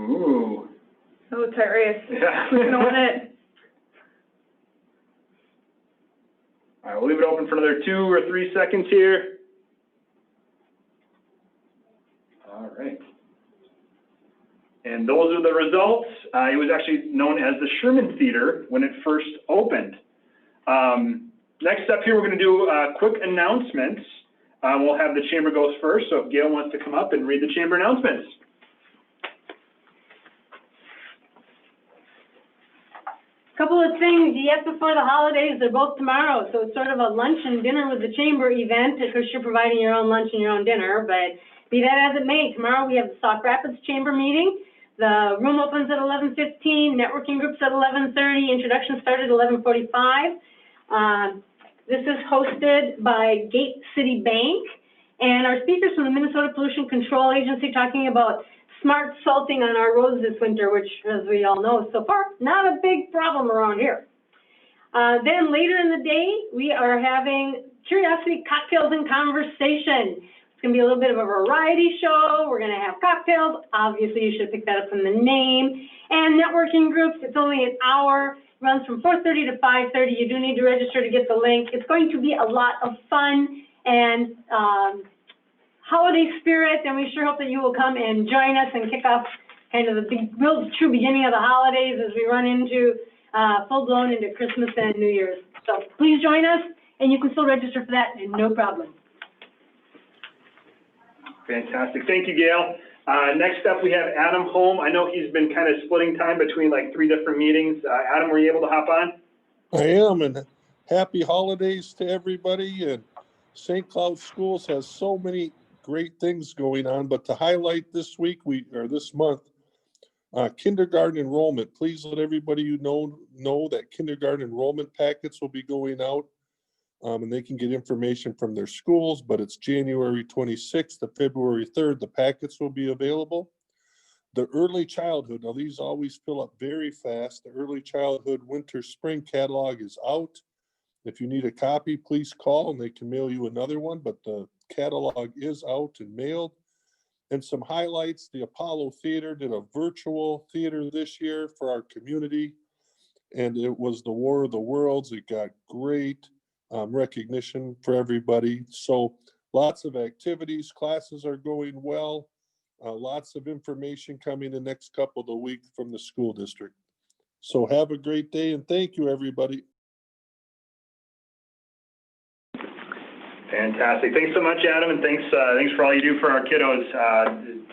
Ooh. Oh, tight race. Yeah. Who's gonna win it? All right, we'll leave it open for another 2 or 3 seconds here. All right. And those are the results. It was actually known as the Sherman Theater when it first opened. Next up here, we're going to do quick announcements. We'll have the chamber goes first, so if Gail wants to come up and read the chamber announcements. Couple of things yet before the holidays. They're both tomorrow, so it's sort of a lunch and dinner with the chamber event. Of course, you're providing your own lunch and your own dinner, but be that as it may, tomorrow we have the Sauk Rapids Chamber meeting. The room opens at 11:15, networking groups at 11:30, introduction started at 11:45. This is hosted by Gate City Bank, and our speakers from the Minnesota Pollution Control Agency talking about smart salting on our roads this winter, which, as we all know, so far, not a big problem around here. Then later in the day, we are having Curiosity Cocktails and Conversation. It's going to be a little bit of a variety show. We're going to have cocktails. Obviously, you should pick that up from the name. And networking groups. It's only an hour. Runs from 4:30 to 5:30. You do need to register to get the link. It's going to be a lot of fun and holiday spirit, and we sure hope that you will come and join us and kick off kind of the big, real true beginning of the holidays as we run into full-blown into Christmas and New Year's. So please join us, and you can still register for that, and no problem. Fantastic. Thank you, Gail. Next up, we have Adam Holm. I know he's been kind of splitting time between like 3 different meetings. Adam, were you able to hop on? I am, and happy holidays to everybody. And St. Cloud Schools has so many great things going on, but to highlight this week, this month, kindergarten enrollment. Please let everybody you know that kindergarten enrollment packets will be going out, and they can get information from their schools, but it's January 26th to February 3rd. The packets will be available. The early childhood, now these always fill up very fast. The early childhood winter spring catalog is out. If you need a copy, please call and they can mail you another one, but the catalog is out and mailed. And some highlights, the Apollo Theater did a virtual theater this year for our community, and it was the War of the Worlds. It got great recognition for everybody. So lots of activities, classes are going well, lots of information coming the next couple of weeks from the school district. So have a great day and thank you, everybody. Fantastic. Thanks so much, Adam, and thanks for all you do for our kiddos. It's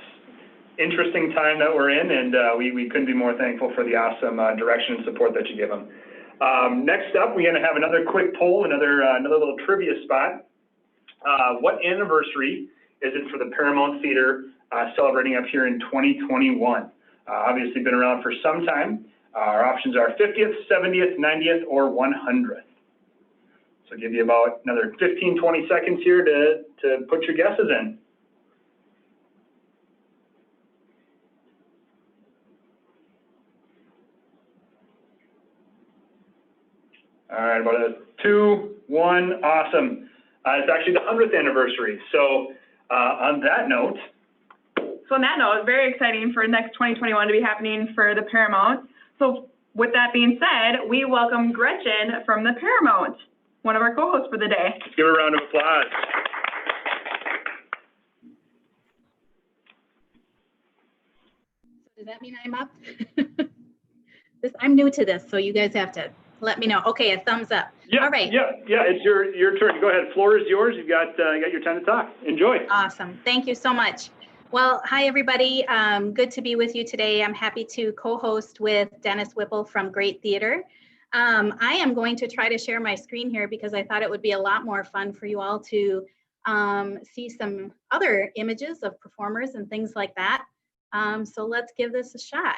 interesting time that we're in, and we couldn't be more thankful for the awesome direction and support that you give them. Next up, we're going to have another quick poll, another little trivia spot. What anniversary is it for the Paramount Theater celebrating up here in 2021? Obviously been around for some time. Our options are 50th, 70th, 90th, or 100th. So I'll give you about another 15, 20 seconds here to put your guesses in. All right, about a 2, 1, awesome. It's actually the 100th anniversary. So on that note. So on that note, it's very exciting for next 2021 to be happening for the Paramount. So with that being said, we welcome Gretchen from the Paramount, one of our co-hosts for the day. Let's give her a round of applause. Does that mean I'm up? I'm new to this, so you guys have to let me know. Okay, a thumbs up. Yeah, all right. Yeah, it's your turn. Go ahead. Floor is yours. You've got your time to talk. Enjoy. Awesome. Thank you so much. Well, hi, everybody. Good to be with you today. I'm happy to co-host with Dennis Whipple from Great Theater. I am going to try to share my screen here because I thought it would be a lot more fun for you all to see some other images of performers and things like that. So let's give this a shot.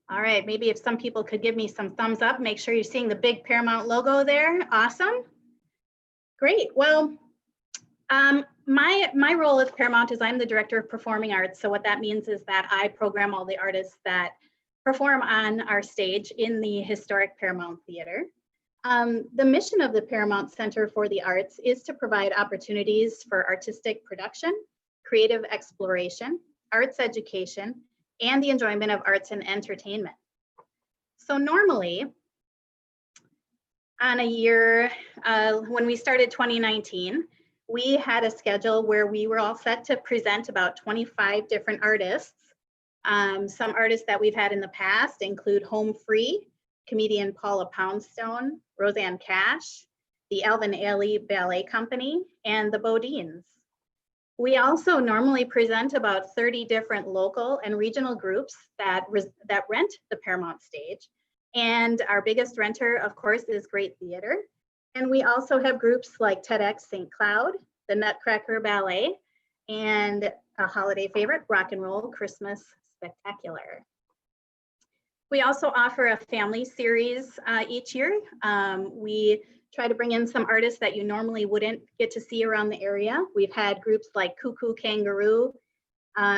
All right, maybe if some people could give me some thumbs up, make sure you're seeing the big Paramount logo there. Awesome. Great. Well, my role at Paramount is I'm the Director of Performing Arts. So what that means is that I program all the artists that perform on our stage in the historic Paramount Theater. The mission of the Paramount Center for the Arts is to provide opportunities for artistic production, creative exploration, arts education, and the enjoyment of arts and entertainment. So normally, on a year, when we started 2019, we had a schedule where we were all set to present about 25 different artists. Some artists that we've had in the past include Home Free, comedian Paula Poundstone, Roseanne Cash, the Alvin Ailey Ballet Company, and the Bodines. We also normally present about 30 different local and regional groups that rent the Paramount stage. And our biggest renter, of course, is Great Theater. And we also have groups like TEDx St. Cloud, the Nutcracker Ballet, and a holiday favorite, Rock and Roll Christmas Spectacular. We also offer a family series each year. We try to bring in some artists that you normally wouldn't get to see around the area. We've had groups like Cuckoo Kangaroo,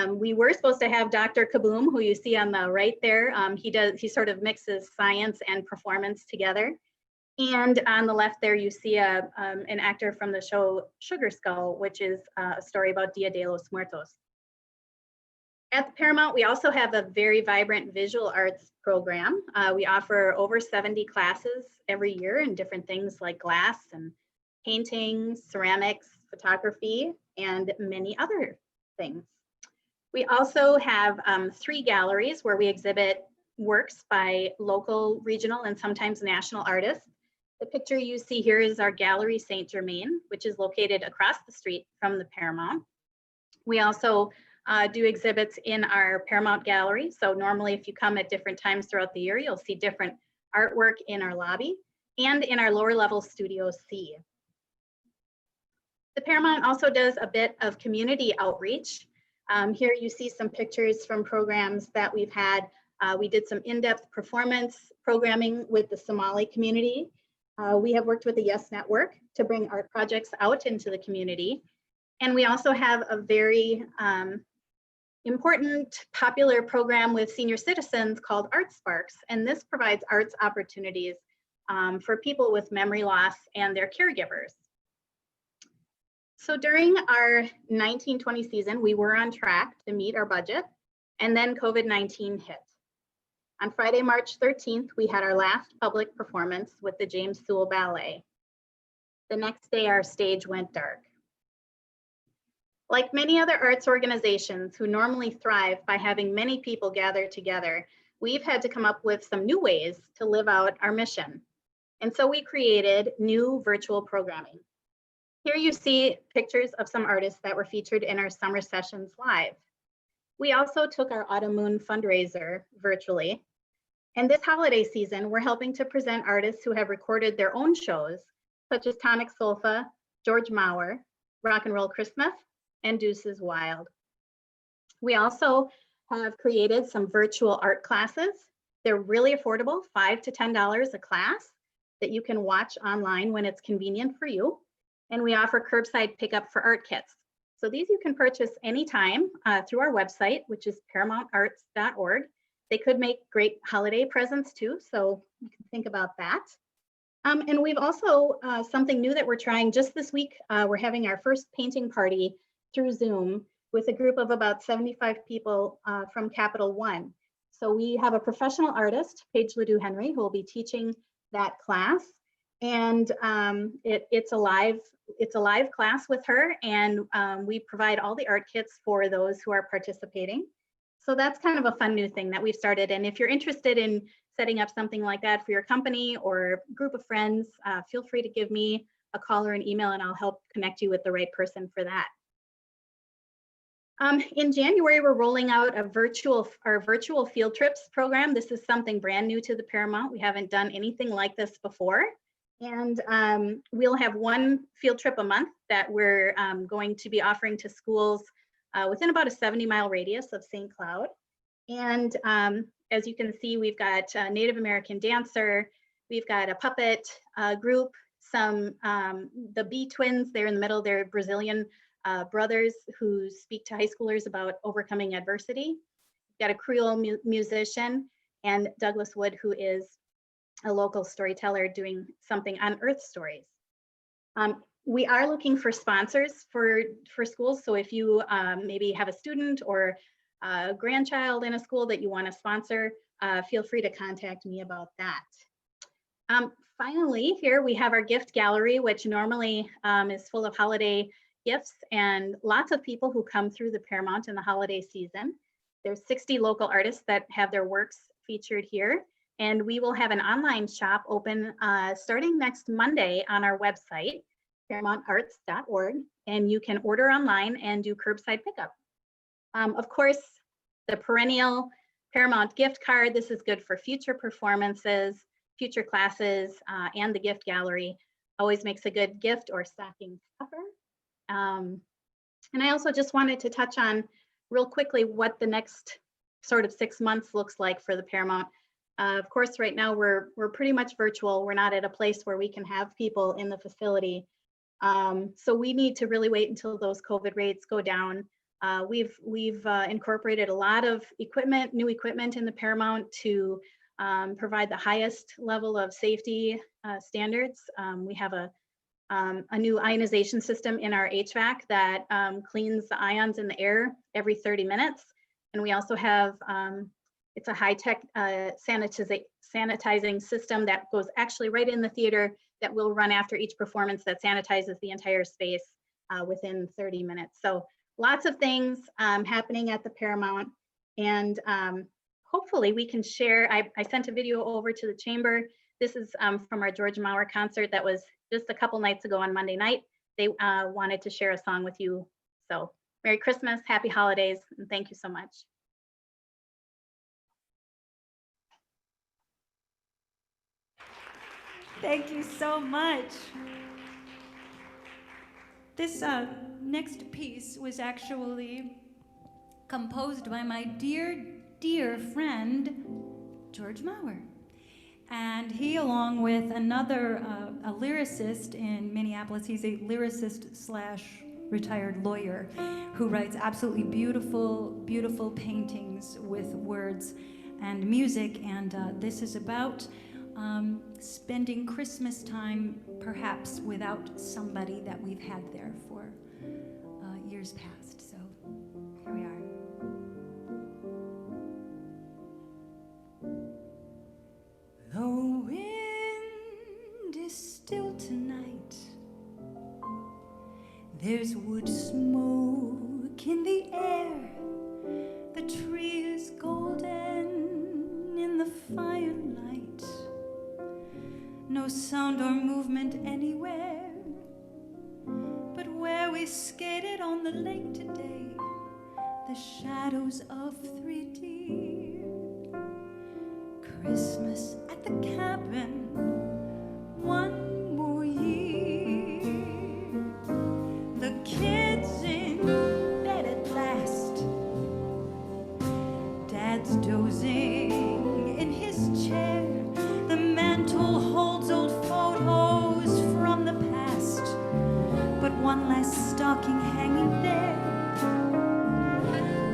We were supposed to have Dr. Kaboom, who you see on the right there. He sort of mixes science and performance together. And on the left there, you see an actor from the show Sugar Skull, which is a story about Dia de los Muertos. At the Paramount, we also have a very vibrant visual arts program. We offer over 70 classes every year in different things like glass and painting, ceramics, photography, and many other things. We also have 3 galleries where we exhibit works by local, regional, and sometimes national artists. The picture you see here is our Gallery Saint Germain, which is located across the street from the Paramount. We also do exhibits in our Paramount Gallery. So normally if you come at different times throughout the year, you'll see different artwork in our lobby and in our lower level Studio C. The Paramount also does a bit of community outreach. Here you see some pictures from programs that we've had. We did some in-depth performance programming with the Somali community. We have worked with the Yes Network to bring art projects out into the community. And we also have a very important popular program with senior citizens called Art Sparks. And this provides arts opportunities for people with memory loss and their caregivers. So during our 1920 season, we were on track to meet our budget, and then COVID-19 hit. On Friday, March 13th, we had our last public performance with the James Sewell Ballet. The next day, our stage went dark. Like many other arts organizations who normally thrive by having many people gather together, we've had to come up with some new ways to live out our mission. And so we created new virtual programming. Here you see pictures of some artists that were featured in our summer sessions live. We also took our Autumn Moon fundraiser virtually. And this holiday season, we're helping to present artists who have recorded their own shows, such as Tonic Solfa, George Mauer, Rock and Roll Christmas, and Deuces Wild. We also have created some virtual art classes. They're really affordable, $5 to $10 a class that you can watch online when it's convenient for you. And we offer curbside pickup for art kits. So these you can purchase anytime through our website, which is ParamountArts.org. They could make great holiday presents too, so you can think about that. And we've also, something new that we're trying just this week, we're having our first painting party through Zoom with a group of about 75 people from Capital One. So we have a professional artist, Paige Ledoux Henry, who will be teaching that class. And it's a live class with her, and we provide all the art kits for those who are participating. So that's kind of a fun new thing that we've started. And if you're interested in setting up something like that for your company or group of friends, feel free to give me a call or an email and I'll help connect you with the right person for that. In January, we're rolling out our virtual field trips program. This is something brand new to the Paramount. We haven't done anything like this before. And we'll have one field trip a month that we're going to be offering to schools within about a 70-mile radius of St. Cloud. And as you can see, we've got a Native American dancer, we've got a puppet group, the Bee Twins, they're in the middle, they're Brazilian brothers who speak to high schoolers about overcoming adversity. We've got a Creole musician, and Douglas Wood, who is a local storyteller doing something on Earth Stories. We are looking for sponsors for schools. So if you maybe have a student or a grandchild in a school that you want to sponsor, feel free to contact me about that. Finally, here we have our gift gallery, which normally is full of holiday gifts and lots of people who come through the Paramount in the holiday season. There's 60 local artists that have their works featured here. And we will have an online shop open starting next Monday on our website, ParamountArts.org, and you can order online and do curbside pickup. Of course, the perennial Paramount gift card, this is good for future performances, future classes, and the gift gallery always makes a good gift or stocking stuffer. And I also just wanted to touch on real quickly what the next sort of 6 months looks like for the Paramount. Of course, right now we're pretty much virtual. We're not at a place where we can have people in the facility. So we need to really wait until those COVID rates go down. We've incorporated a lot of equipment, new equipment in the Paramount to provide the highest level of safety standards. We have a new ionization system in our HVAC that cleans the ions in the air every 30 minutes. And we also have, it's a high-tech sanitizing system that goes actually right in the theater that will run after each performance that sanitizes the entire space within 30 minutes. So lots of things happening at the Paramount. And hopefully we can share, I sent a video over to the chamber. This is from our George Maurer concert that was just a couple nights ago on Monday night. They wanted to share a song with you. So Merry Christmas, Happy Holidays, and thank you so much. Thank you so much. This next piece was actually composed by my dear, dear friend, George Maurer. And he, along with another, a lyricist in Minneapolis, he's a lyricist slash retired lawyer who writes absolutely beautiful, beautiful paintings with words and music. And this is about spending Christmas time perhaps without somebody that we've had there for years past. So here we are. The wind is still tonight. There's wood smoke in the air. The tree is golden in the firelight. No sound or movement anywhere. But where we skated on the lake today, the shadows of 3 deer. Christmas at the cabin, one more year. The kids in bed at last. Dad's dozing in his chair. The mantle holds old photos from the past, but one last stocking hanging there.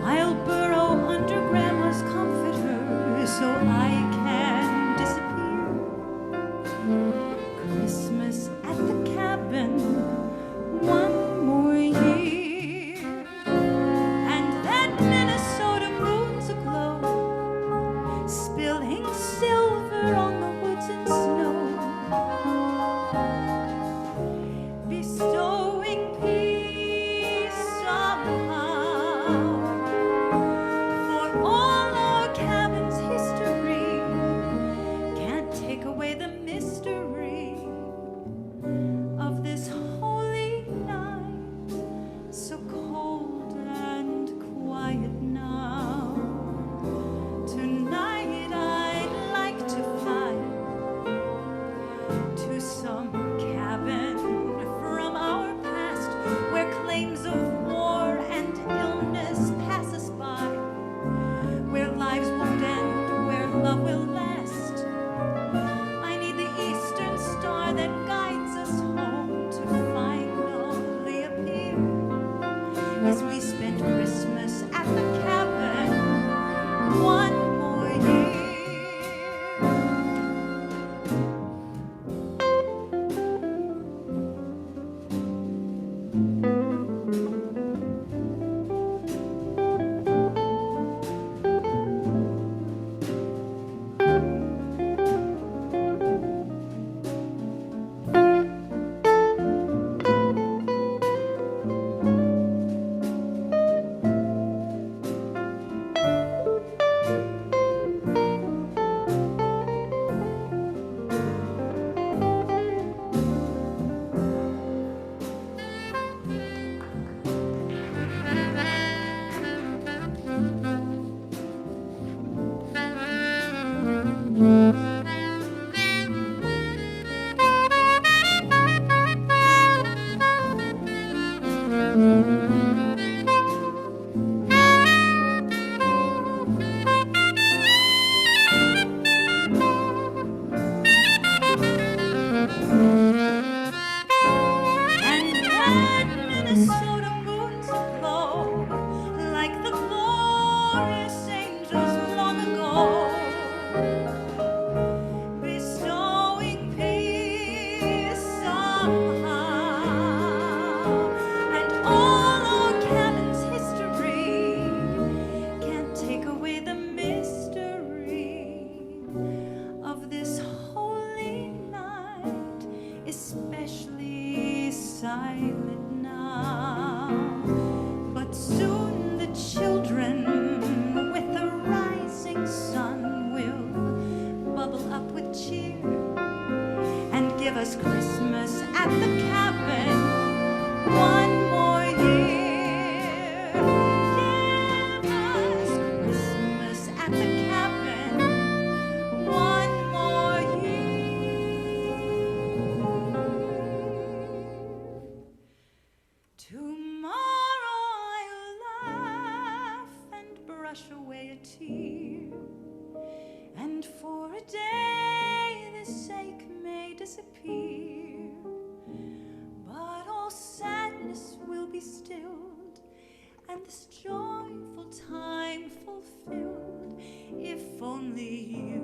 I'll burrow under Grandma's comforter so I can disappear. Christmas at the cabin, one more year. And that Minnesota moon's aglow, spilling silver on the woods and snow, bestowing peace somehow for all our cabin's history. Can't take away the mystery of this holy night, so cold and quiet now. Tonight I'd like to fly to some cabin from our past, where claims of war and illness pass us by, where lives won't end, where love will last. I need the eastern star that guides us home to finally appear, as we spend Christmas at the cabin, one more year. silent now, but soon the children with the rising sun will bubble up with cheer and give us Christmas at the cabin one more year. Give us Christmas at the cabin one more year. Tomorrow I'll laugh and brush away a tear, and for a day this ache may disappear, but all sadness will be stilled and this joyful time fulfilled, if only you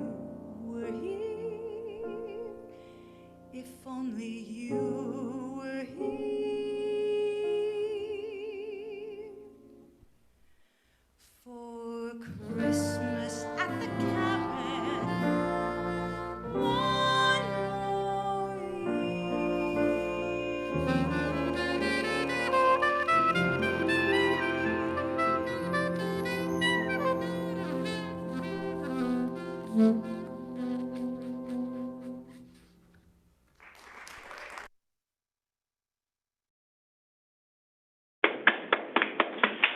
were here, if only you were here. For Christmas at the cabin one more year.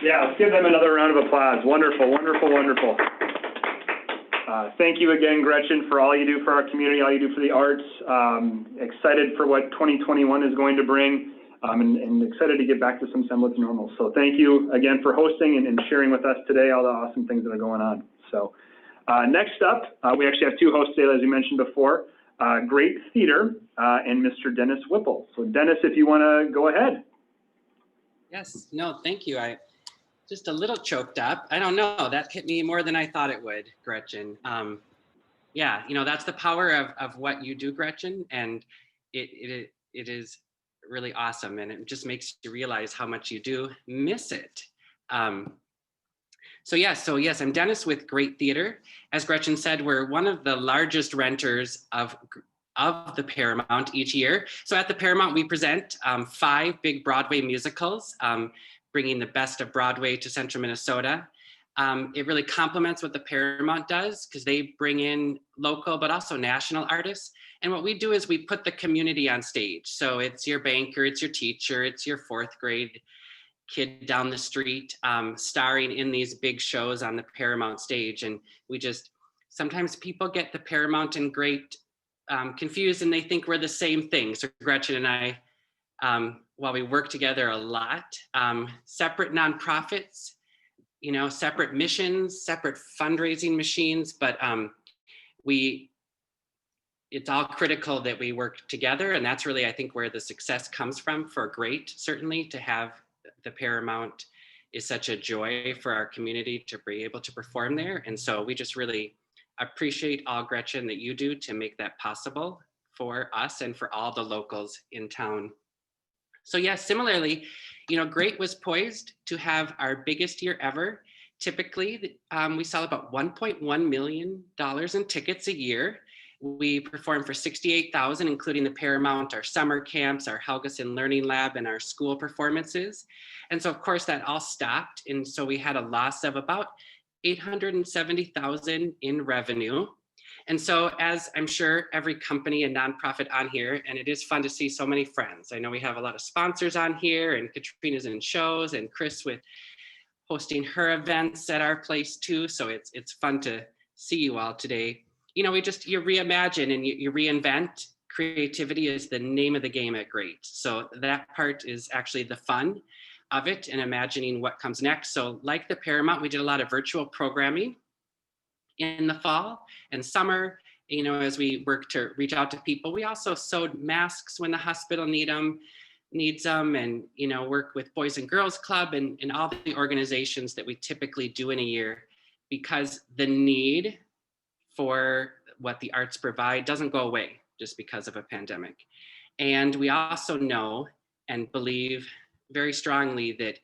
Yeah, let's give them another round of applause. Wonderful, wonderful, wonderful. Thank you again, Gretchen, for all you do for our community, all you do for the arts. Excited for what 2021 is going to bring, and excited to get back to some semblance of normal. So thank you again for hosting and sharing with us today all the awesome things that are going on. So next up, we actually have two hosts today, as we mentioned before, Great Theater and Mr. Dennis Whipple. So Dennis, if you want to go ahead. Yes, no, thank you. I just a little choked up. I don't know, that hit me more than I thought it would, Gretchen. Yeah, you know, that's the power of what you do, Gretchen, and it is really awesome, and it just makes you realize how much you do miss it. So yes, I'm Dennis with Great Theater. As Gretchen said, we're one of the largest renters of the Paramount each year. So at the Paramount, we present 5 big Broadway musicals, bringing the best of Broadway to Central Minnesota. It really complements what the Paramount does because they bring in local, but also national artists. And what we do is we put the community on stage. So it's your banker, it's your teacher, it's your 4th grade kid down the street, starring in these big shows on the Paramount stage. And we just, sometimes people get the Paramount and Great confused and they think we're the same thing. So Gretchen and I, while we work together a lot, separate nonprofits, you know, separate missions, separate fundraising machines, but it's all critical that we work together. And that's really, I think, where the success comes from for Great, certainly, to have the Paramount is such a joy for our community to be able to perform there. And so we just really appreciate all, Gretchen, that you do to make that possible for us and for all the locals in town. So yes, similarly, you know, Great was poised to have our biggest year ever. Typically, we sell about $1.1 million in tickets a year. We perform for 68,000, including the Paramount, our summer camps, our Helgeson Learning Lab, and our school performances. And so, of course, that all stopped. And so we had a loss of about $870,000 in revenue. And so, as I'm sure every company and nonprofit on here, and it is fun to see so many friends. I know we have a lot of sponsors on here, and Katrina's in shows, and Chris with hosting her events at our place too. So it's fun to see you all today. You know, you reimagine and you reinvent. Creativity is the name of the game at Great. So that part is actually the fun of it and imagining what comes next. So like the Paramount, we did a lot of virtual programming in the fall and summer, you know, as we work to reach out to people. We also sewed masks when the hospital needs them, and, you know, work with Boys and Girls Club and all the organizations that we typically do in a year, because the need for what the arts provide doesn't go away just because of a pandemic. And we also know and believe very strongly that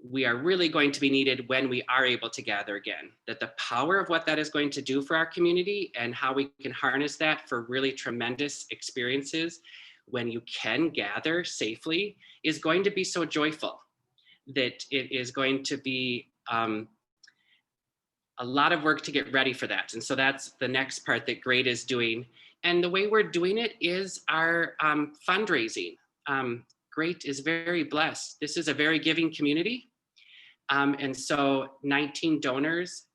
we are really going to be needed when we are able to gather again, that the power of what that is going to do for our community and how we can harness that for really tremendous experiences when you can gather safely is going to be so joyful that it is going to be a lot of work to get ready for that. And so that's the next part that GREAT is doing. And the way we're doing it is our fundraising. GREAT is very blessed. This is a very giving community. And so 19 donors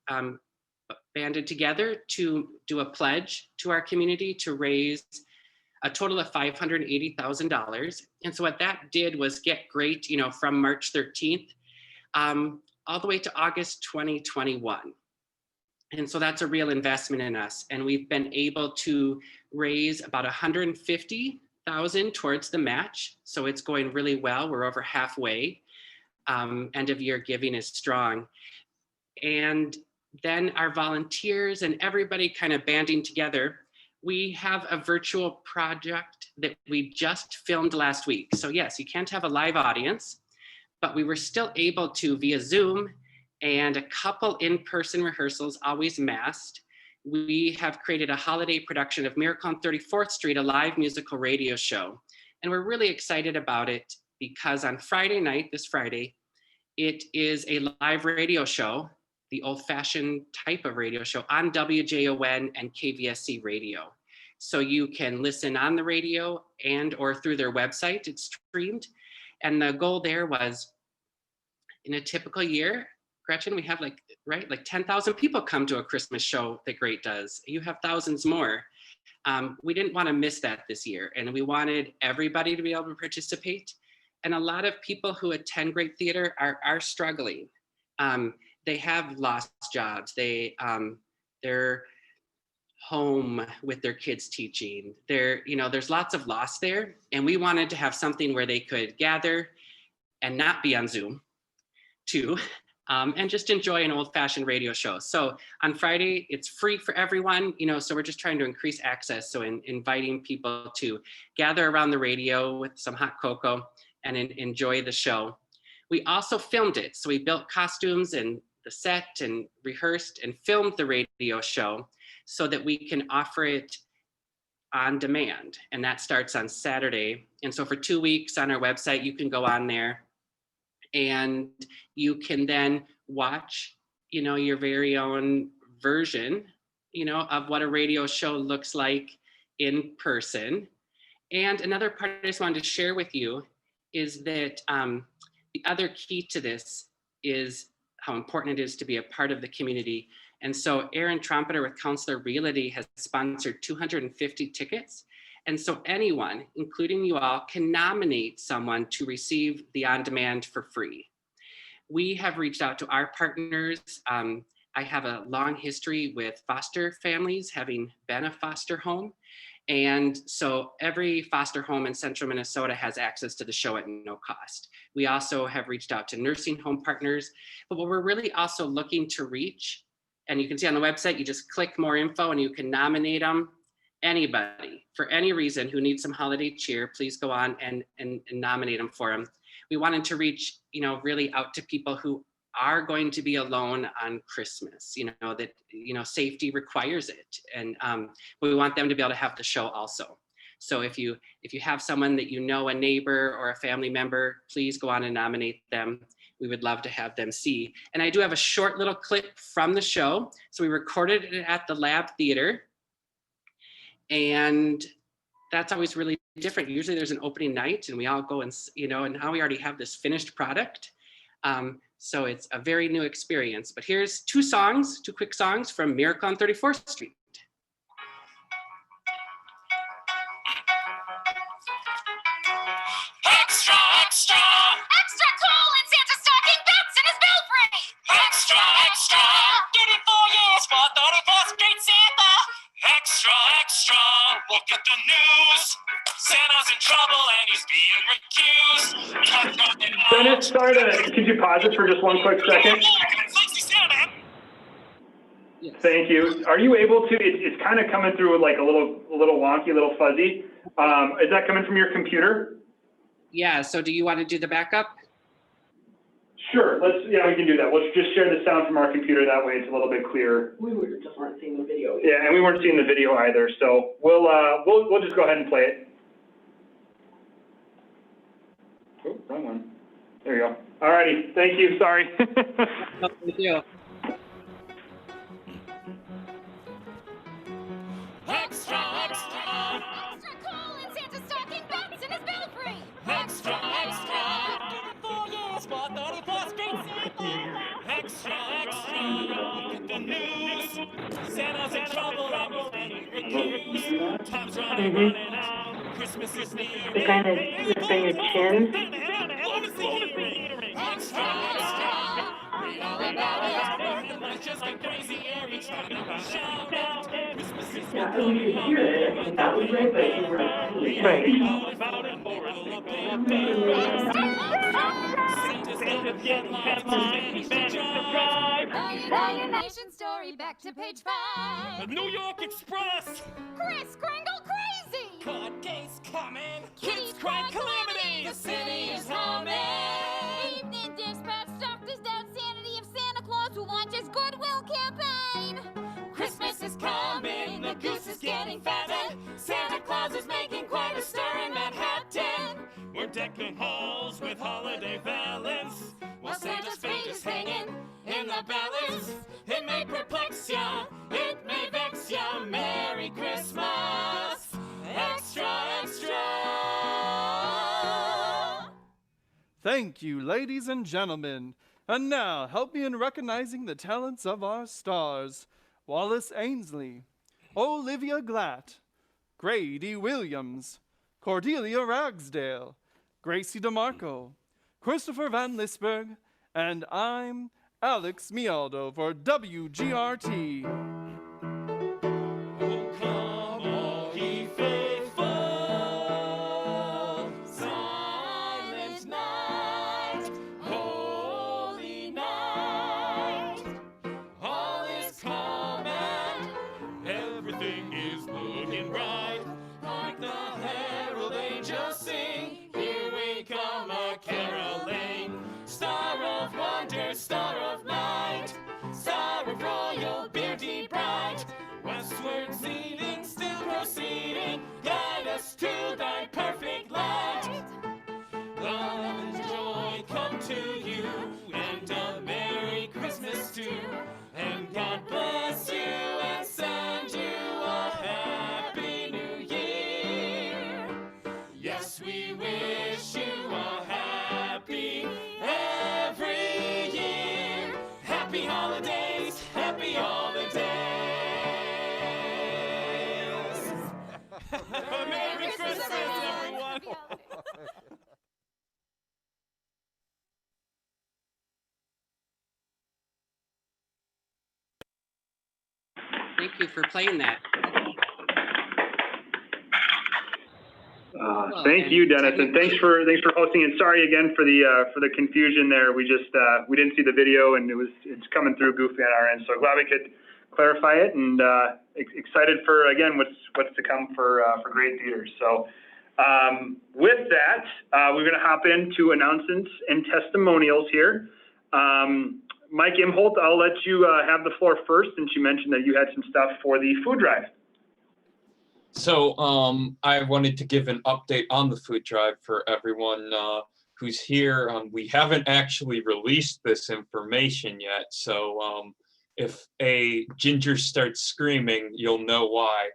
banded together to do a pledge to our community to raise a total of $580,000. And so what that did was get GREAT, from March 13th all the way to August 2021. And so that's a real investment in us. And we've been able to raise about $150,000 towards the match. So it's going really well. We're over halfway. End of year giving is strong. And then our volunteers and everybody kind of banding together. We have a virtual project that we just filmed last week. So yes, you can't have a live audience, but we were still able to, via Zoom and a couple in-person rehearsals, always masked, we have created a holiday production of Miracle on 34th Street, a live musical radio show. And we're really excited about it because on Friday night, this Friday, it is a live radio show, the old-fashioned type of radio show on WJON and KVSC radio. So you can listen on the radio and or through their website, it's streamed. And the goal there was, in a typical year, Gretchen, we have like 10,000 people come to a Christmas show that GREAT does. You have thousands more. We didn't want to miss that this year, and we wanted everybody to be able to participate. And a lot of people who attend GREAT Theater are struggling. They have lost jobs. They're home with their kids teaching. There's lots of loss there, and we wanted to have something where they could gather and not be on Zoom too. And just enjoy an old-fashioned radio show. So on Friday, it's free for everyone, so we're just trying to increase access. So inviting people to gather around the radio with some hot cocoa and enjoy the show. We also filmed it. So we built costumes and the set and rehearsed and filmed the radio show so that we can offer it on demand. And that starts on Saturday. And so for 2 weeks on our website, you can go on there and you can then watch, your very own version, of what a radio show looks like in person. And another part I just wanted to share with you is that the other key to this is how important it is to be a part of the community. And so Aaron Trompeter with Counselor Realty has sponsored 250 tickets. And so anyone, including you all, can nominate someone to receive the on-demand for free. We have reached out to our partners. I have a long history with foster families, having been a foster home. And so every foster home in central Minnesota has access to the show at no cost. We also have reached out to nursing home partners, but what we're really also looking to reach, and you can see on the website, you just click more info and you can nominate them. Anybody, for any reason, who needs some holiday cheer, please go on and nominate them for them. We wanted to reach, really out to people who are going to be alone on Christmas, that, safety requires it. And we want them to be able to have the show also. So if you have someone that a neighbor or a family member, please go on and nominate them. We would love to have them see. And I do have a short little clip from the show. So we recorded it at the Lab Theater. And that's always really different. Usually there's an opening night and we all go and, and now we already have this finished product. So it's a very new experience. But here's two quick songs from Miracle on 34th Street. Extra, extra! Extra cool in Santa's stocking, bats in his belfry! Extra, extra! Get it 4 years for 34th Street Santa! Extra, extra! Look at the news! Santa's in trouble and he's being recused! Bennett, sorry could you pause it for just one quick second? Thank you. Are you able to, it's kind of coming through like a little wonky, a little fuzzy. Is that coming from your computer? Yeah, so do you want to do the backup? Sure, we can do that. Let's just share the sound from our computer, that way it's a little bit clearer. We just weren't seeing the video. Yeah, and we weren't seeing the video either, so we'll just go ahead and play it. wrong one. There you go. All righty, thank you, sorry. Thank you. Extra, extra. Extra coal and Santa stocking bats in his belfry. Extra, extra. Get it 4 years for 30 plus great Santa. Extra, extra. Get the news. Santa's in trouble and he's being recused. Time's running out. Christmas is near. To kind of lift on your chin. Extra, extra. Read all about it. Everyone's just been crazy every time that we shout out. Christmas is Yeah, I wish you could hear it. That was right, but you were asleep. Right. Tell your nation story back to page 5. The New York Express. Chris Kringle crazy. Court case coming. Kids cry calamity. The city is humming. Evening dispatch doctors doubt sanity of Santa Claus who launches Goodwill campaign. Christmas is coming. The goose is getting fatter. Santa Claus is making quite a stir in Manhattan. We're decking halls with holiday valance. While Santa's fate is hanging in the balance. It may perplex ya, it may vex ya. Merry Christmas, extra, extra. Thank you, ladies and gentlemen. And now, help me in recognizing the talents of our stars. Wallace Ainsley, Olivia Glatt, Grady Williams, Cordelia Ragsdale, Gracie DeMarco, Christopher Van Lisberg, and I'm Alex Mialdo for WGRT. Oh, come all ye faithful. Silent night, holy night. All is calm and everything is looking right. Like the herald angels sing, here we come a-caroling. Star of wonder, star of light, star of royal beauty bright. Westward leading, Still proceeding, guide us to thy perfect light. Love and joy come to you, and a Merry Christmas too. And God bless you and send you a Happy New Year. Yes, we wish you a happy every year. Happy holidays, happy holidays. Merry Christmas, everyone. Thank you for playing that. Thank you, Dennis, and thanks for hosting. And sorry again for the confusion there. We just we didn't see the video, and it's coming through goofy on our end. So glad we could clarify it, and excited for again what's to come for Great Theaters. So with that, we're going to hop into announcements and testimonials here. Mike Imholt, I'll let you have the floor first, since you mentioned that you had some stuff for the food drive. So I wanted to give an update on the food drive for everyone who's here. We haven't actually released this information yet, so if a ginger starts screaming, you'll know why.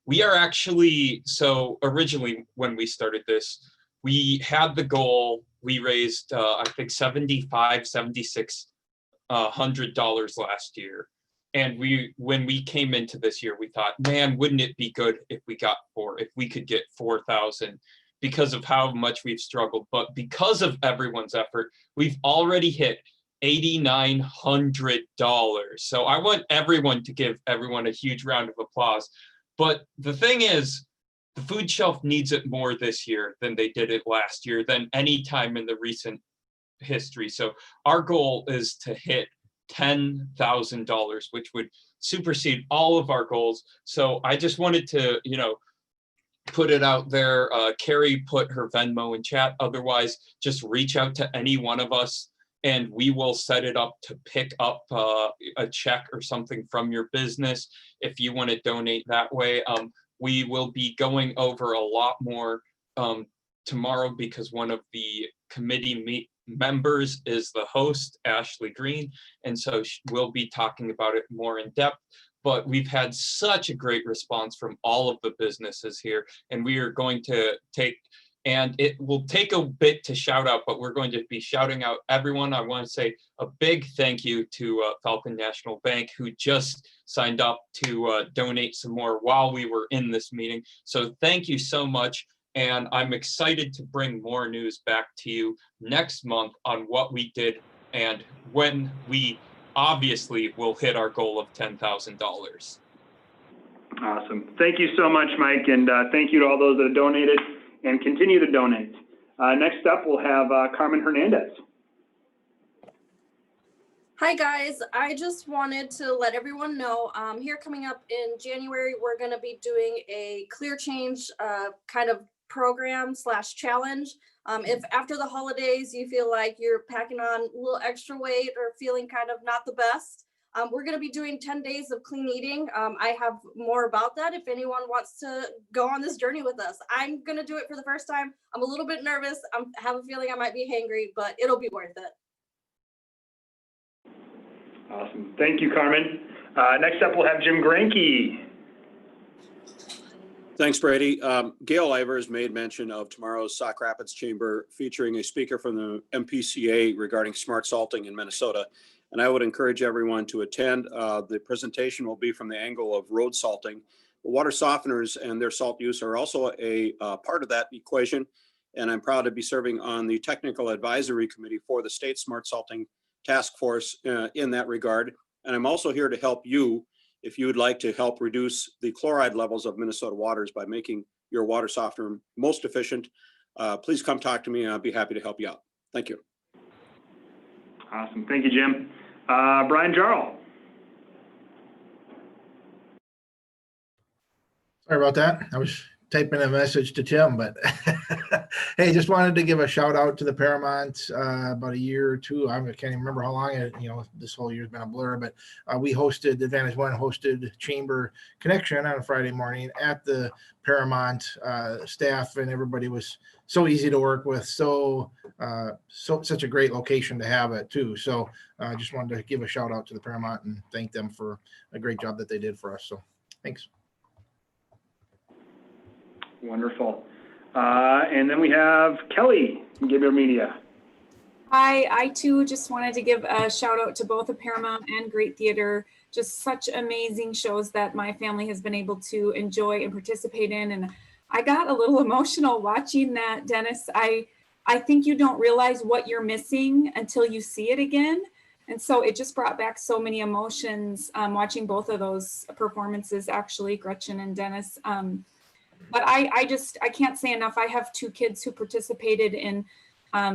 We are actually, so originally when we started this, we had the goal, we raised I think $7,600 last year. And when we came into this year, we thought, man, wouldn't it be good if we could get 4,000, because of how much we've struggled. But because of everyone's effort, we've already hit $8,900. So I want everyone to give everyone a huge round of applause. But the thing is, the food shelf needs it more this year than they did it last year, than any time in the recent history. So our goal is to hit $10,000, which would supersede all of our goals. So I just wanted to, put it out there. Carrie put her Venmo in chat. Otherwise, just reach out to any one of us and we will set it up to pick up a check or something from your business if you want to donate that way. We will be going over a lot more tomorrow because one of the committee members is the host, Ashley Green, and so we'll be talking about it more in depth. But we've had such a great response from all of the businesses here, and we are going to take, and it will take a bit to shout out, but we're going to be shouting out everyone. I want to say a big thank you to Falcon National Bank, who just signed up to donate some more while we were in this meeting. So thank you so much. And I'm excited to bring more news back to you next month on what we did and when we obviously will hit our goal of $10,000. Awesome. Thank you so much, Mike. And thank you to all those that have donated and continue to donate. Next up, we'll have Carmen Hernandez. Hi guys, I just wanted to let everyone know here coming up in January, we're going to be doing a Clear Change kind of program / challenge. If after the holidays you feel like you're packing on a little extra weight or feeling kind of not the best, we're going to be doing 10 days of clean eating. I have more about that if anyone wants to go on this journey with us. I'm going to do it for the first time. I'm a little bit nervous. I have a feeling I might be hangry, but it'll be worth it. Awesome. Thank you, Carmen. Next up, we'll have Jim Greinke. Thanks, Brady. Gail Ivers made mention of tomorrow's Sauk Rapids Chamber featuring a speaker from the MPCA regarding smart salting in Minnesota. And I would encourage everyone to attend. The presentation will be from the angle of road salting. Water softeners and their salt use are also a part of that equation. And I'm proud to be serving on the technical advisory committee for the state smart salting task force in that regard. And I'm also here to help you if you would like to help reduce the chloride levels of Minnesota waters by making your water softener most efficient. Please come talk to me and I'll be happy to help you out. Thank you. Awesome. Thank you, Jim. Brian Jarl. Sorry about that. I was typing a message to Tim, but hey, just wanted to give a shout out to the Paramount about a year or two. I can't even remember how long this whole year's been a blur, but we hosted, Advantage One hosted Chamber Connection on a Friday morning at the Paramount staff, and everybody was so easy to work with. Such a great location to have it too. So I just wanted to give a shout out to the Paramount and thank them for a great job that they did for us. So thanks. Wonderful. And then we have Kelly from Gabriel Media. Hi, I too just wanted to give a shout out to both the Paramount and Great Theater. Just such amazing shows that my family has been able to enjoy and participate in. And I got a little emotional watching that, Dennis. I think you don't realize what you're missing until you see it again. And so it just brought back so many emotions watching both of those performances, actually, Gretchen and Dennis. But I can't say enough. I have two kids who participated in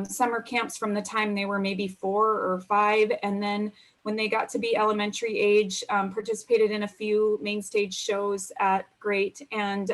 summer camps from the time they were maybe 4 or 5. And then when they got to be elementary age, participated in a few main stage shows at Great. And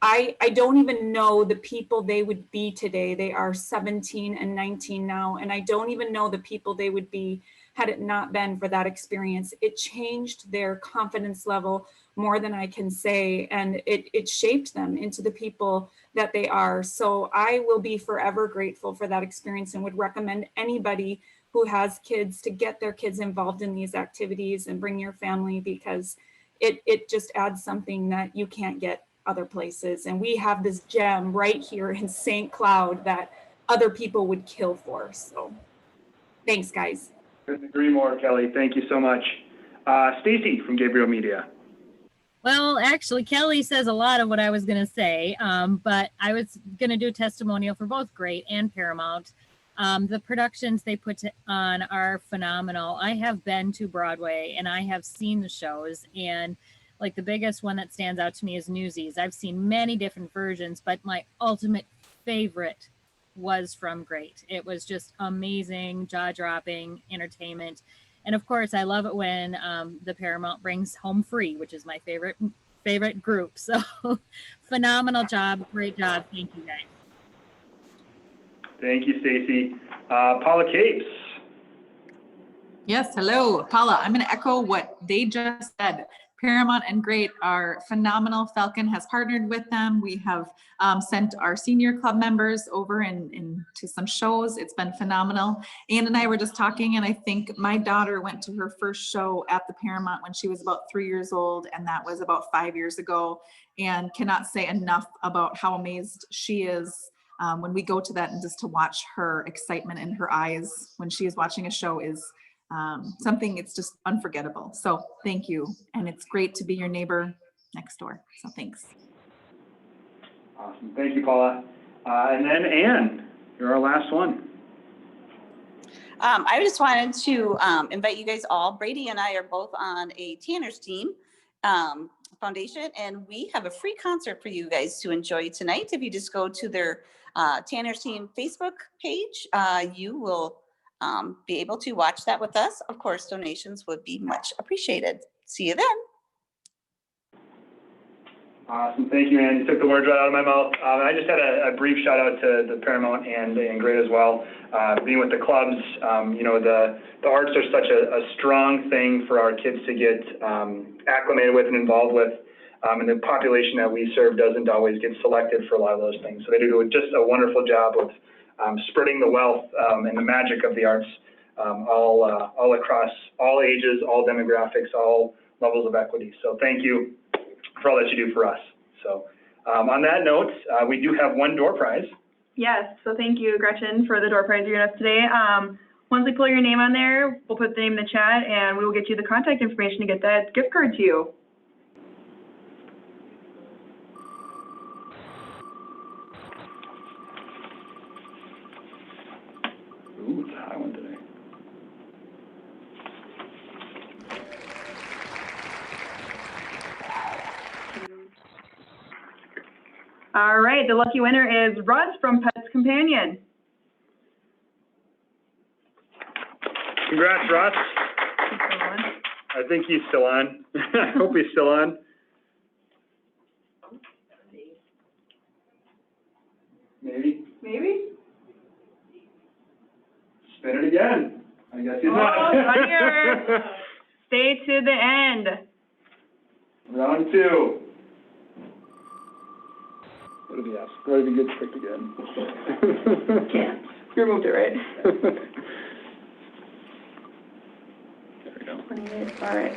I don't even know the people they would be today. They are 17 and 19 now. And I don't even know the people they would be had it not been for that experience. It changed their confidence level more than I can say. And it shaped them into the people that they are. So I will be forever grateful for that experience and would recommend anybody who has kids to get their kids involved in these activities and bring your family, because it just adds something that you can't get other places. And we have this gem right here in St. Cloud that other people would kill for. So thanks, guys. Couldn't agree more, Kelly. Thank you so much. Stacy from Gabriel Media. Well, actually, Kelly says a lot of what I was going to say, but I was going to do a testimonial for both Great and Paramount. The productions they put on are phenomenal. I have been to Broadway and I have seen the shows, and like the biggest one that stands out to me is Newsies. I've seen many different versions, but my ultimate favorite was from Great. It was just amazing, jaw-dropping entertainment. And of course, I love it when the Paramount brings Home Free, which is my favorite group. So phenomenal job, great job. Thank you, guys. Thank you, Stacy. Paula Capes. Yes, hello, Paula. I'm going to echo what they just said. Paramount and Great are phenomenal. Falcon has partnered with them. We have sent our senior club members over to some shows. It's been phenomenal. Ann and I were just talking, and I think my daughter went to her first show at the Paramount when she was about 3 years old, and that was about 5 years ago, and cannot say enough about how amazed she is when we go to that, and just to watch her excitement in her eyes when she is watching a show is something, it's just unforgettable. So thank you. And it's great to be your neighbor next door. So thanks. Awesome. Thank you, Paula. And then Ann, you're our last one. I just wanted to invite you guys all. Brady and I are both on a Tanner's team foundation, and we have a free concert for you guys to enjoy tonight. If you just go to their Tanner's team Facebook page, you will be able to watch that with us. Of course, donations would be much appreciated. See you then. Awesome. Thank you, Ann. You took the words right out of my mouth. I just had a brief shout out to the Paramount and Great as well. Being with the clubs, you know, the arts are such a strong thing for our kids to get acclimated with and involved with. And the population that we serve doesn't always get selected for a lot of those things. So they do just a wonderful job of spreading the wealth and the magic of the arts all across all ages, all demographics, all levels of equity. So thank you for all that you do for us. So on that note, we do have one door prize. Yes, so thank you, Gretchen, for the door prize you're giving us today. Once we pull your name on there, we'll put the name in the chat, and we will get you the contact information to get that gift card to you. Ooh, it's a high one today. All right, the lucky winner is Russ from Pets Companion. Congrats, Russ. I think he's still on. I hope he's still on. Maybe. Maybe? Spin it again. I guess he's Oh, not. funnier. Stay to the end. Round two. What did he ask? What did he get picked again? Can't. You removed it, right? There we go. 28. All right.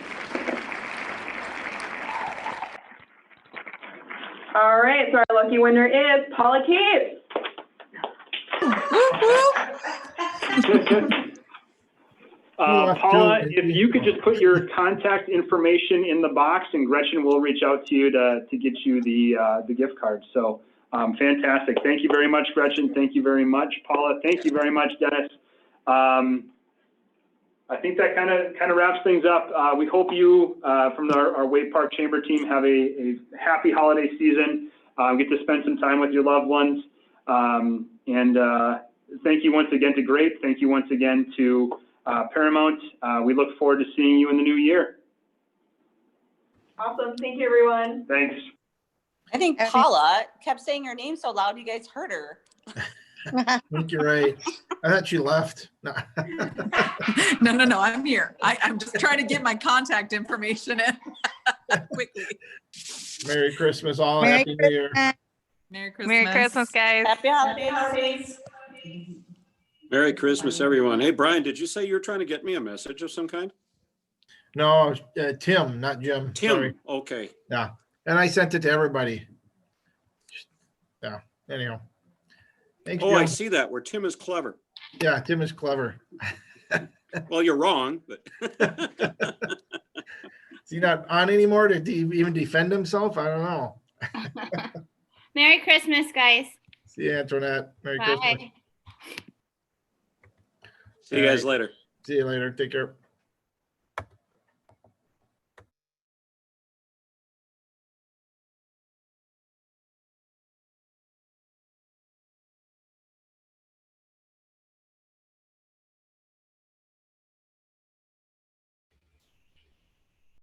All right, so our lucky winner is Paula Cave. Paula, if you could just put your contact information in the box, and Gretchen will reach out to you to get you the gift card. So fantastic. Thank you very much, Gretchen. Thank you very much, Paula. Thank you very much, Dennis. I think that kind of wraps things up. We hope you, from our Waite Park Chamber team, have a happy holiday season. Get to spend some time with your loved ones. And thank you once again to Great. Thank you once again to Paramount. We look forward to seeing you in the new year. Awesome. Thank you, everyone. Thanks. I think Paula kept saying her name so loud you guys heard her. I think you're right. I thought she left. No. No, I'm here. I'm just trying to get my contact information in quickly. Merry Christmas, all. Happy New Year. Merry Christmas. Merry Christmas, guys. Happy holidays. Merry Christmas, everyone. Hey, Brian, did you say you were trying to get me a message of some kind? No, Tim, not Jim. Tim. Sorry. Okay. Yeah. And I sent it to everybody. Yeah. Anyhow. Thanks, Oh, Jim. I see that, where Tim is clever. Yeah, Tim is clever. Well, you're wrong, but Is he not on anymore to even defend himself? I don't know. Merry Christmas, guys. See you, Antoinette. Merry Bye. Christmas. see you guys later. See you later. Take care.